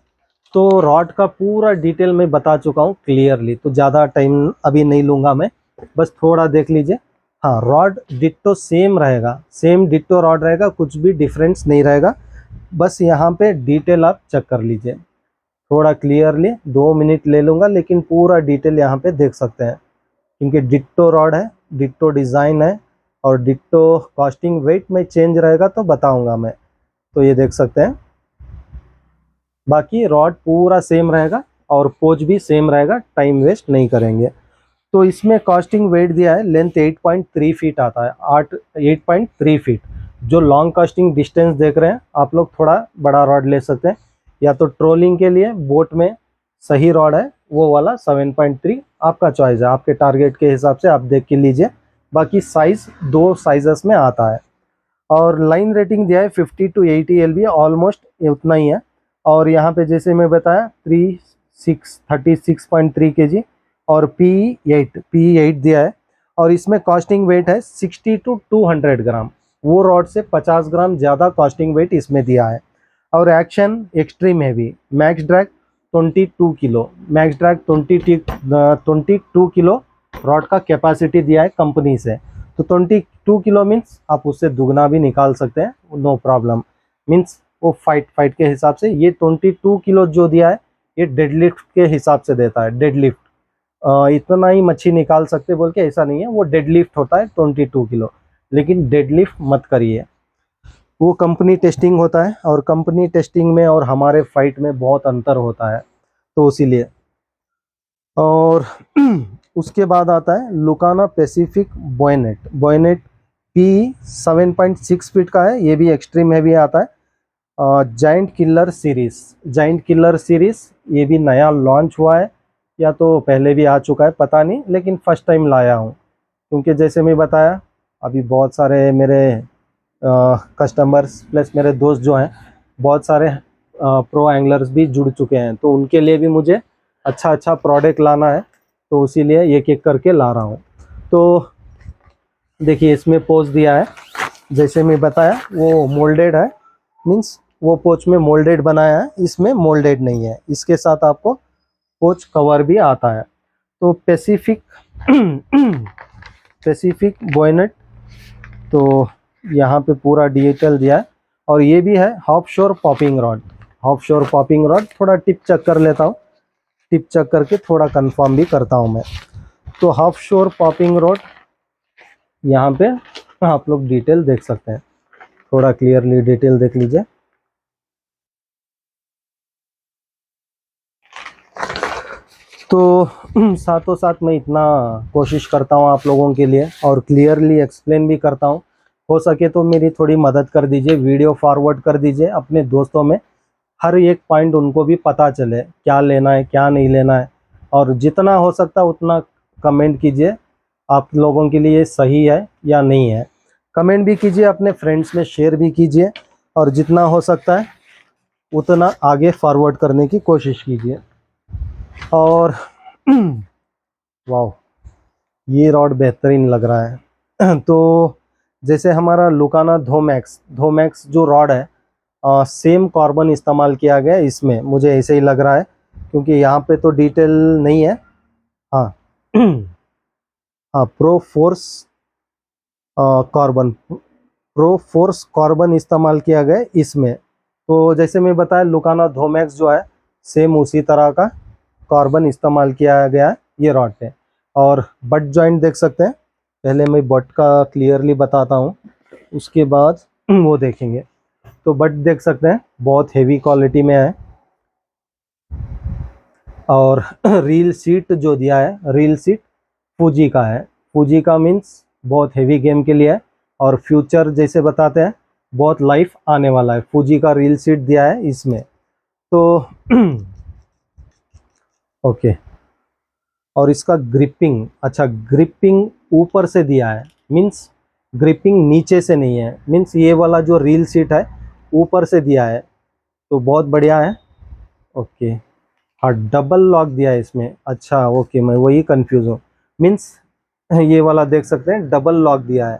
तो रॉड का पूरा डिटेल मैं बता चुका हूँ क्लियरली, तो ज़्यादा टाइम अभी नहीं लूँगा मैं, बस थोड़ा देख लीजिए। हाँ, रॉड डिट्टो सेम रहेगा, सेम डिट्टो रॉड रहेगा, कुछ भी डिफरेंस नहीं रहेगा, बस यहाँ पे डिटेल आप चेक कर लीजिए थोड़ा क्लियरली। 2 मिनट ले लूँगा, लेकिन पूरा डिटेल यहाँ पे देख सकते हैं, क्योंकि डिट्टो रॉड है, डिट्टो डिज़ाइन है और डिट्टो कास्टिंग वेट में चेंज रहेगा तो बताऊँगा मैं। तो ये देख सकते हैं, बाकी रॉड पूरा सेम रहेगा और पोज भी सेम रहेगा, टाइम वेस्ट नहीं करेंगे। तो इसमें कास्टिंग वेट दिया है, लेंथ 8.3 फीट आता है, 8.3 फीट। जो लॉन्ग कास्टिंग डिस्टेंस देख रहे हैं आप लोग, थोड़ा बड़ा रॉड ले सकते हैं, या तो ट्रोलिंग के लिए बोट में सही रॉड है वो वाला 7.3, आपका चॉइस है, आपके टारगेट के हिसाब से आप देख के लीजिए। बाकी साइज़ 2 साइजेस में आता है। और लाइन रेटिंग दिया है 50 to 80 LB, ऑलमोस्ट उतना ही है। और यहाँ पे जैसे मैं बताया 36.3 kg और P8 दिया है। और इसमें कास्टिंग वेट है 60 to 200 ग्राम, वो रॉड से 50 ग्राम ज़्यादा कास्टिंग वेट इसमें दिया है। और action extreme heavy, max drag 22 kilo, max drag 22 kilo rod का कैपेसिटी दिया है कंपनी से। तो 22 किलो मीन्स आप उससे दुगना भी निकाल सकते हैं, नो प्रॉब्लम, मीन्स वो फाइट के हिसाब से। ये 22 किलो जो दिया है ये डेडलिफ्ट के हिसाब से देता है, डेडलिफ्ट इतना ही मच्छी निकाल सकते बोल के ऐसा नहीं है, वो डेडलिफ्ट होता है 22 किलो, लेकिन डेडलिफ्ट मत करिए, वो कंपनी टेस्टिंग होता है और कंपनी टेस्टिंग में और हमारे फाइट में बहुत अंतर होता है, तो इसीलिए। और उसके बाद आता है लुकाना पैसिफिक बॉयनेट P 7.6 फीट का है, ये भी एक्सट्रीम हैवी आता है। जाइंट किलर सीरीज ये भी नया लॉन्च हुआ है, या तो पहले भी आ चुका है पता नहीं, लेकिन फर्स्ट टाइम लाया हूँ, क्योंकि जैसे मैं बताया अभी बहुत सारे मेरे कस्टमर्स प्लस मेरे दोस्त जो हैं बहुत सारे प्रो एंगलर्स भी जुड़ चुके हैं, तो उनके लिए भी मुझे अच्छा अच्छा प्रोडक्ट लाना है, तो इसीलिए एक एक करके ला रहा हूँ। तो देखिए इसमें पोच दिया है, जैसे मैं बताया वो मोल्डेड है, मीन्स वो पोच में मोल्डेड बनाया है, इसमें मोल्डेड नहीं है। इसके साथ आपको पोच कवर भी आता है। तो पैसिफिक पैसिफिक बॉयनेट, तो यहाँ पे पूरा डिटेल दिया है। और ये भी है हाफ शोर पॉपिंग रॉड। हाफ शोर पॉपिंग रॉड थोड़ा टिप चेक कर लेता हूँ, टिप चेक करके थोड़ा कंफर्म भी करता हूँ मैं। तो हाफ शोर पॉपिंग रॉड यहाँ पे आप लोग डिटेल देख सकते हैं, थोड़ा क्लियरली डिटेल देख लीजिए। तो साथों साथ मैं इतना कोशिश करता हूँ आप लोगों के लिए और क्लियरली एक्सप्लेन भी करता हूँ। हो सके तो मेरी थोड़ी मदद कर दीजिए, वीडियो फॉरवर्ड कर दीजिए अपने दोस्तों में, हर एक पॉइंट उनको भी पता चले क्या लेना है क्या नहीं लेना है। और जितना हो सकता है उतना कमेंट कीजिए, आप लोगों के लिए सही है या नहीं है। कमेंट भी कीजिए, अपने फ्रेंड्स में शेयर भी कीजिए, और जितना हो सकता है उतना आगे फॉरवर्ड करने की कोशिश कीजिए। और वाह, ये रॉड बेहतरीन लग रहा है। तो जैसे हमारा लुकाना धोमैक्स जो रॉड है, सेम कार्बन इस्तेमाल किया गया है इसमें, मुझे ऐसे ही लग रहा है, क्योंकि यहाँ पे तो डिटेल नहीं है। हाँ हाँ, प्रो फोर्स कार्बन इस्तेमाल किया गया है इसमें। तो जैसे मैं बताया लुकाना धोमैक्स जो है, सेम उसी तरह का कार्बन इस्तेमाल किया गया है ये रॉड पे। और बट जॉइंट देख सकते हैं, पहले मैं बट का क्लियरली बताता हूँ, उसके बाद वो देखेंगे। तो बट देख सकते हैं बहुत हेवी क्वालिटी में है। और रील सीट जो दिया है, रील सीट फूजी का है। फूजी का मीन्स बहुत हेवी गेम के लिए है, और फ्यूचर जैसे बताते हैं बहुत लाइफ आने वाला है। फूजी का रील सीट दिया है इसमें। तो ओके। और इसका ग्रिपिंग, अच्छा ग्रिपिंग ऊपर से दिया है, मीन्स ग्रिपिंग नीचे से नहीं है, मीन्स ये वाला जो रील सीट है ऊपर से दिया है, तो बहुत बढ़िया है। ओके, हाँ डबल लॉक दिया है इसमें, अच्छा ओके, मैं वही कंफ्यूज हूँ। मीन्स ये वाला देख सकते हैं डबल लॉक दिया है।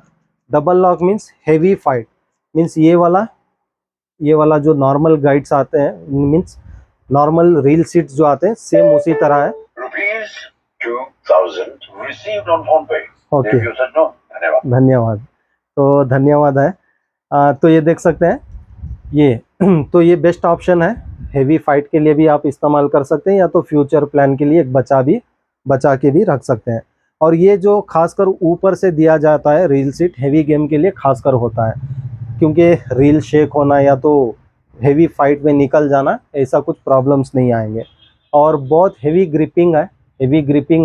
Double lock means heavy fight, means ये वाला जो नॉर्मल गाइड्स आते हैं, मीन्स नॉर्मल रील सीट्स जो आते हैं सेम उसी तरह है। ओके, धन्यवाद। तो धन्यवाद है। तो ये देख सकते हैं ये तो ये बेस्ट ऑप्शन है, हेवी फाइट के लिए भी आप इस्तेमाल कर सकते हैं, या तो फ्यूचर प्लान के लिए एक बचा के भी रख सकते हैं। और ये जो खासकर ऊपर से दिया जाता है रील सीट, हेवी गेम के लिए खासकर होता है, क्योंकि रील शेक होना या तो हेवी फाइट में निकल जाना, ऐसा कुछ प्रॉब्लम्स नहीं आएंगे। और बहुत हेवी ग्रिपिंग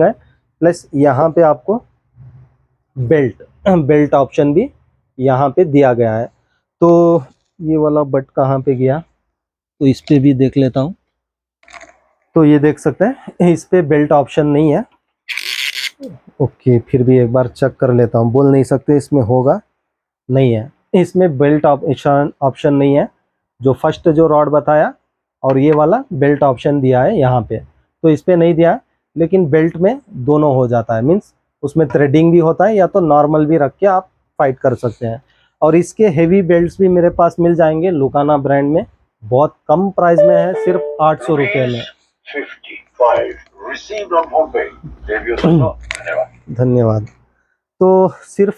है, प्लस यहाँ पे आपको बेल्ट ऑप्शन भी यहाँ पे दिया गया है। तो ये वाला बट कहाँ पे गया, तो इस पे भी देख लेता हूँ। तो ये देख सकते हैं इस पे बेल्ट ऑप्शन नहीं है। ओके, फिर भी एक बार चेक कर लेता हूँ, बोल नहीं सकते इसमें होगा, नहीं है इसमें बेल्ट ऑप्शन नहीं है। जो फर्स्ट जो रॉड बताया और ये वाला बेल्ट ऑप्शन दिया है यहाँ पे, तो इस पे नहीं दिया है, लेकिन बेल्ट में दोनों हो जाता है, मीन्स उसमें थ्रेडिंग भी होता है, या तो नॉर्मल भी रख के आप फाइट कर सकते हैं। और इसके हेवी बेल्ट्स भी मेरे पास मिल जाएंगे लुकाना ब्रांड में, बहुत कम प्राइस में है, सिर्फ 800 रुपये में। धन्यवाद। तो सिर्फ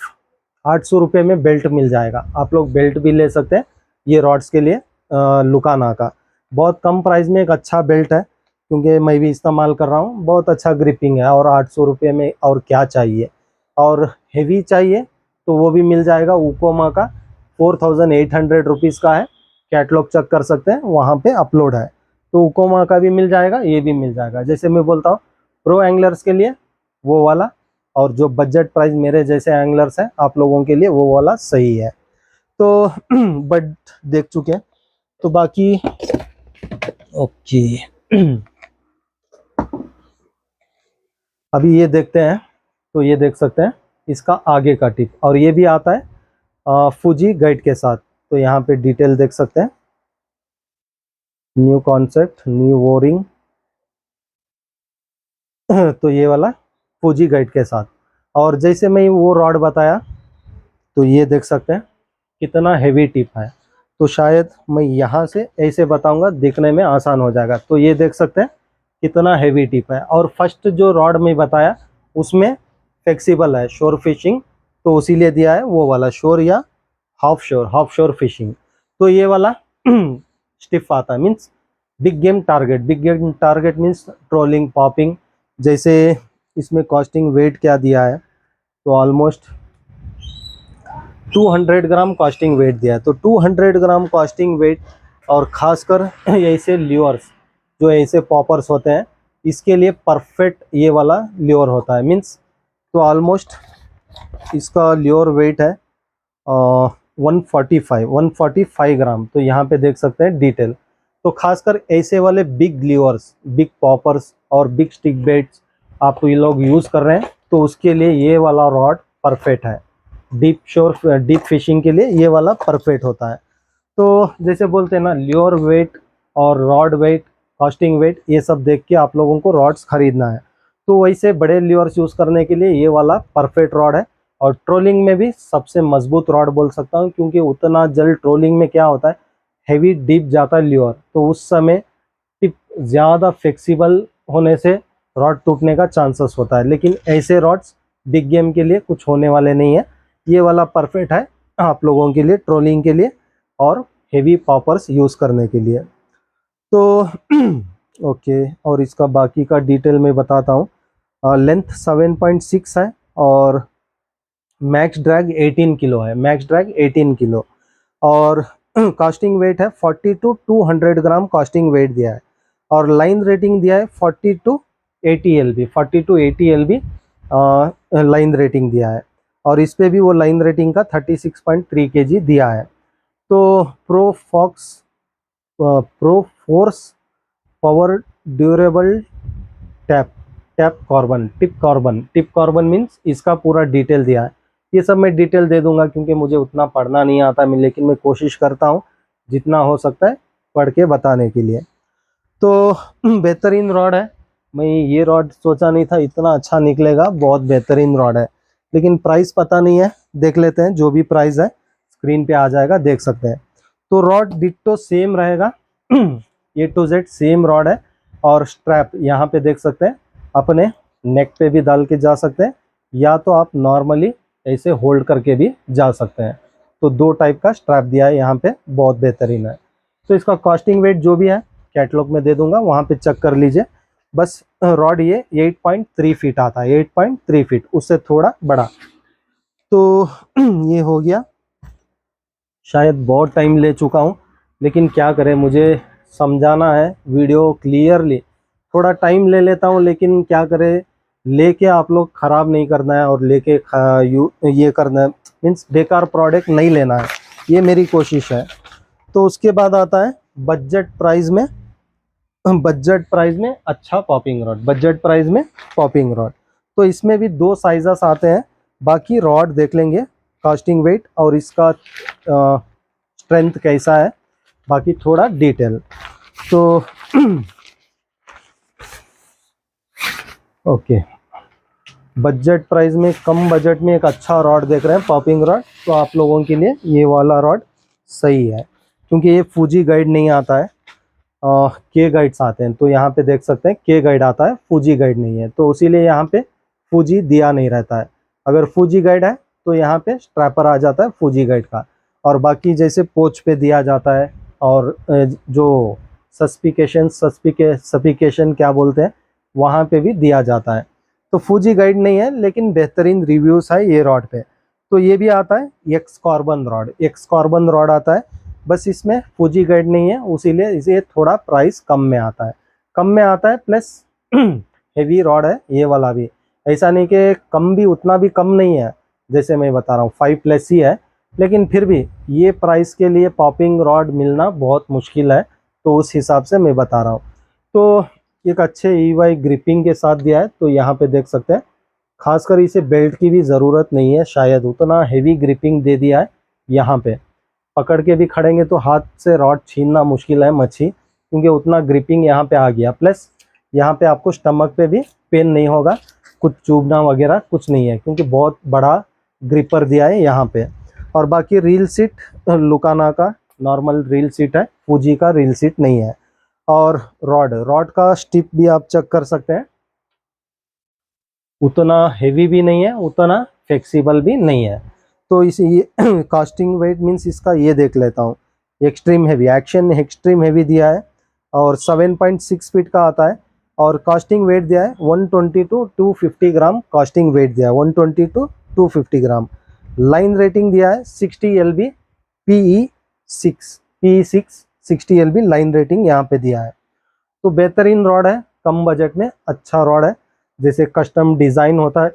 800 रुपये में बेल्ट मिल जाएगा, आप लोग बेल्ट भी ले सकते हैं ये रॉड्स के लिए। लुकाना का बहुत कम प्राइस में एक अच्छा बेल्ट है, क्योंकि मैं भी इस्तेमाल कर रहा हूँ, बहुत अच्छा ग्रिपिंग है। और 800 रुपये में और क्या चाहिए। और हेवी चाहिए तो वो भी मिल जाएगा, उकोमा का 4800 रुपीज़ का है, कैटलॉग चेक कर सकते हैं वहाँ पे अपलोड है। तो उकोमा का भी मिल जाएगा, ये भी मिल जाएगा। जैसे मैं बोलता हूँ प्रो एंगलर्स के लिए वो वाला, और जो बजट प्राइस मेरे जैसे एंगलर्स हैं आप लोगों के लिए वो वाला सही है। तो बट देख चुके हैं, तो बाकी ओके। अभी ये देखते हैं, तो ये देख सकते हैं इसका आगे का टिप, और ये भी आता है फूजी गाइड के साथ। तो यहाँ पे डिटेल देख सकते हैं, न्यू कॉन्सेप्ट, न्यू वोरिंग। तो ये वाला फूजी गाइड के साथ। और जैसे मैं वो रॉड बताया, तो ये देख सकते हैं कितना हेवी टिप है। तो शायद मैं यहाँ से ऐसे बताऊंगा, देखने में आसान हो जाएगा। तो ये देख सकते हैं कितना हेवी टिप है। और फर्स्ट जो रॉड में बताया उसमें फ्लेक्सिबल है, शोर फिशिंग, तो इसीलिए दिया है वो वाला शोर या हाफ शोर फिशिंग। तो ये वाला स्टिफ आता है, means big game target. Big game target means trolling, popping. जैसे इसमें कॉस्टिंग वेट क्या दिया है, तो ऑलमोस्ट 200 ग्राम कॉस्टिंग वेट दिया है। तो 200 ग्राम कॉस्टिंग वेट, और खासकर ऐसे ल्योर्स जो ऐसे पॉपर्स होते हैं, इसके लिए परफेक्ट ये वाला ल्योर होता है। मीन्स तो ऑलमोस्ट इसका ल्योर वेट है 145 ग्राम। तो यहाँ पे देख सकते हैं डिटेल। तो खासकर ऐसे वाले बिग ल्योर्स, बिग पॉपर्स और बिग स्टिक बेट्स आप ये लोग यूज़ कर रहे हैं, तो उसके लिए ये वाला रॉड परफेक्ट है। डीप फिशिंग के लिए ये वाला परफेक्ट होता है। तो जैसे बोलते हैं ना, ल्योर वेट और रॉड वेट, कास्टिंग वेट, ये सब देख के आप लोगों को रॉड्स खरीदना है। तो वैसे बड़े ल्योर्स यूज़ करने के लिए ये वाला परफेक्ट रॉड है। और ट्रोलिंग में भी सबसे मजबूत रॉड बोल सकता हूँ, क्योंकि उतना जल्द ट्रोलिंग में क्या होता है, हैवी डीप जाता है ल्योर, तो उस समय टिप ज़्यादा फ्लेक्सिबल होने से रॉड टूटने का चांसेस होता है। लेकिन ऐसे रॉड्स बिग गेम के लिए कुछ होने वाले नहीं है। ये वाला परफेक्ट है आप लोगों के लिए, ट्रोलिंग के लिए और हेवी पॉपर्स यूज़ करने के लिए। तो ओके, और इसका बाकी का डिटेल में बताता हूँ। लेंथ 7.6 है और मैक्स ड्रैग 18 किलो है, मैक्स ड्रैग 18 किलो। और कास्टिंग वेट है 40 to 200 ग्राम कास्टिंग वेट दिया है। और लाइन रेटिंग दिया है 40 to 80 LB, 40 to 80 LB line rating दिया है। और इस पे भी वो लाइन रेटिंग का 36.3 kg दिया है। तो pro force power durable tip carbon means इसका पूरा डिटेल दिया है। ये सब मैं डिटेल दे दूंगा, क्योंकि मुझे उतना पढ़ना नहीं आता लेकिन मैं कोशिश करता हूँ जितना हो सकता है पढ़ के बताने के लिए। तो बेहतरीन रॉड है। मैं ये रॉड सोचा नहीं था इतना अच्छा निकलेगा, बहुत बेहतरीन रॉड है। लेकिन प्राइस पता नहीं है, देख लेते हैं। जो भी प्राइस है स्क्रीन पे आ जाएगा, देख सकते हैं। तो रॉड डिट्टो सेम रहेगा, A to Z same rod है। और स्ट्रैप यहाँ पे देख सकते हैं, अपने नेक पे भी डाल के जा सकते हैं, या तो आप नॉर्मली ऐसे होल्ड करके भी जा सकते हैं। तो दो टाइप का स्ट्रैप दिया है यहाँ पे, बहुत बेहतरीन है। तो इसका कॉस्टिंग वेट जो भी है कैटलॉग में दे दूंगा, वहाँ पे चेक कर लीजिए। बस रॉड ये 8.3 फीट आता है, 8.3 फीट, उससे थोड़ा बड़ा। तो ये हो गया। शायद बहुत टाइम ले चुका हूँ, लेकिन क्या करें, मुझे समझाना है वीडियो क्लियरली, थोड़ा टाइम ले लेता हूँ। लेकिन क्या करें, लेके आप लोग ख़राब नहीं करना है, और लेके ये करना है, मीन्स बेकार प्रोडक्ट नहीं लेना है, ये मेरी कोशिश है। तो उसके बाद आता है बजट प्राइस में, अच्छा पॉपिंग रॉड, बजट प्राइस में पॉपिंग रॉड। तो इसमें भी दो साइजेस आते हैं। बाकी रॉड देख लेंगे, कास्टिंग वेट और इसका स्ट्रेंथ कैसा है, बाकी थोड़ा डिटेल। तो ओके, बजट प्राइस में, कम बजट में एक अच्छा रॉड देख रहे हैं, पॉपिंग रॉड, तो आप लोगों के लिए ये वाला रॉड सही है। क्योंकि ये फूजी गाइड नहीं आता है, के गाइड्स आते हैं। तो यहाँ पे देख सकते हैं के गाइड आता है, फूजी गाइड नहीं है, तो इसीलिए यहाँ पे फूजी दिया नहीं रहता है। अगर फूजी गाइड है तो यहाँ पे स्ट्रैपर आ जाता है फूजी गाइड का। और बाकी जैसे पोच पे दिया जाता है, और जो सस्पिकेशन क्या बोलते हैं, वहाँ पे भी दिया जाता है। तो फूजी गाइड नहीं है, लेकिन बेहतरीन रिव्यूज़ है ये रॉड पे। तो ये भी आता है एक्स कार्बन रॉड आता है। बस इसमें फूजी गाइड नहीं है, उसीलिए इसे थोड़ा प्राइस कम में आता है, प्लस हेवी रॉड है ये वाला भी। ऐसा नहीं कि कम भी, उतना भी कम नहीं है, जैसे मैं बता रहा हूँ 5+ ही है। लेकिन फिर भी ये प्राइस के लिए पॉपिंग रॉड मिलना बहुत मुश्किल है, तो उस हिसाब से मैं बता रहा हूँ। तो एक अच्छे EY ग्रिपिंग के साथ दिया है। तो यहाँ पे देख सकते हैं, खासकर इसे बेल्ट की भी ज़रूरत नहीं है, शायद उतना हेवी ग्रिपिंग दे दिया है। यहाँ पे पकड़ के भी खड़ेंगे तो हाथ से रॉड छीनना मुश्किल है, मच्छी। क्योंकि उतना ग्रिपिंग यहाँ पे आ गया। प्लस यहाँ पे आपको स्टमक पे भी पेन नहीं होगा, कुछ चुभना वगैरह कुछ नहीं है, क्योंकि बहुत बड़ा ग्रिपर दिया है यहाँ पे। और बाकी रील सीट लुकाना का नॉर्मल रील सीट है, फूजी का रील सीट नहीं है। और रॉड का स्टिप भी आप चेक कर सकते हैं, उतना हेवी भी नहीं है, उतना फ्लेक्सिबल भी नहीं है। तो इस ये कास्टिंग वेट मीन्स इसका ये देख लेता हूँ, extreme heavy, action extreme heavy दिया है और 7.6 फीट का आता है। और कास्टिंग वेट दिया है 120 टू 250 ग्राम कास्टिंग वेट दिया है, 120 टू 250 ग्राम। लाइन रेटिंग दिया है 60 LB PE6 60 LB line rating यहाँ पे दिया है। तो बेहतरीन रॉड है, कम बजट में अच्छा रॉड है। जैसे कस्टम डिज़ाइन होता है,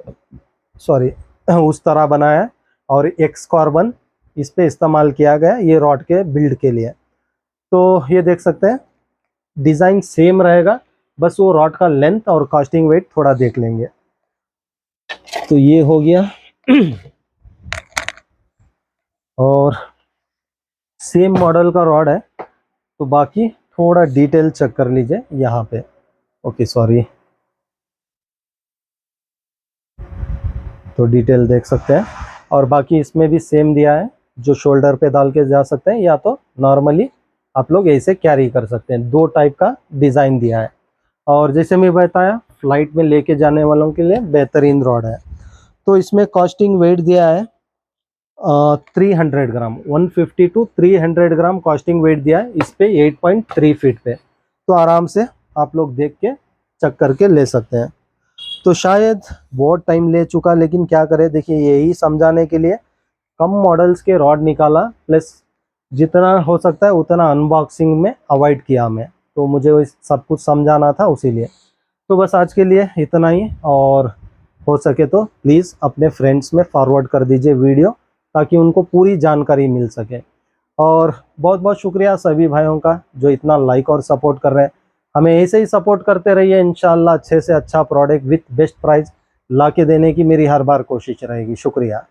सॉरी उस तरह बनाया है और एक्स कार्बन इस पे इस्तेमाल किया गया ये रॉड के बिल्ड के लिए। तो ये देख सकते हैं डिज़ाइन सेम रहेगा, बस वो रॉड का लेंथ और कास्टिंग वेट थोड़ा देख लेंगे। तो ये हो गया और सेम मॉडल का रॉड है। तो बाकी थोड़ा डिटेल चेक कर लीजिए यहाँ पे। ओके सॉरी, तो डिटेल देख सकते हैं। और बाकी इसमें भी सेम दिया है, जो शोल्डर पे डाल के जा सकते हैं या तो नॉर्मली आप लोग ऐसे कैरी कर सकते हैं। 2 टाइप का डिज़ाइन दिया है। और जैसे मैं बताया फ्लाइट में लेके जाने वालों के लिए बेहतरीन रॉड है। तो इसमें कास्टिंग वेट दिया है 300 ग्राम, 150 टू 300 ग्राम कास्टिंग वेट दिया है इस पे 8.3 फीट पे। तो आराम से आप लोग देख के चेक करके ले सकते हैं। तो शायद बहुत टाइम ले चुका, लेकिन क्या करें, देखिए यही समझाने के लिए कम मॉडल्स के रॉड निकाला, प्लस जितना हो सकता है उतना अनबॉक्सिंग में अवॉइड किया मैं। तो मुझे सब कुछ समझाना था उसीलिए। तो बस आज के लिए इतना ही, और हो सके तो प्लीज़ अपने फ्रेंड्स में फॉरवर्ड कर दीजिए वीडियो, ताकि उनको पूरी जानकारी मिल सके। और बहुत बहुत शुक्रिया सभी भाइयों का जो इतना लाइक और सपोर्ट कर रहे हैं। हमें ऐसे ही सपोर्ट करते रहिए, इंशाल्लाह अच्छे से अच्छा प्रोडक्ट विथ बेस्ट प्राइस ला के देने की मेरी हर बार कोशिश रहेगी। शुक्रिया।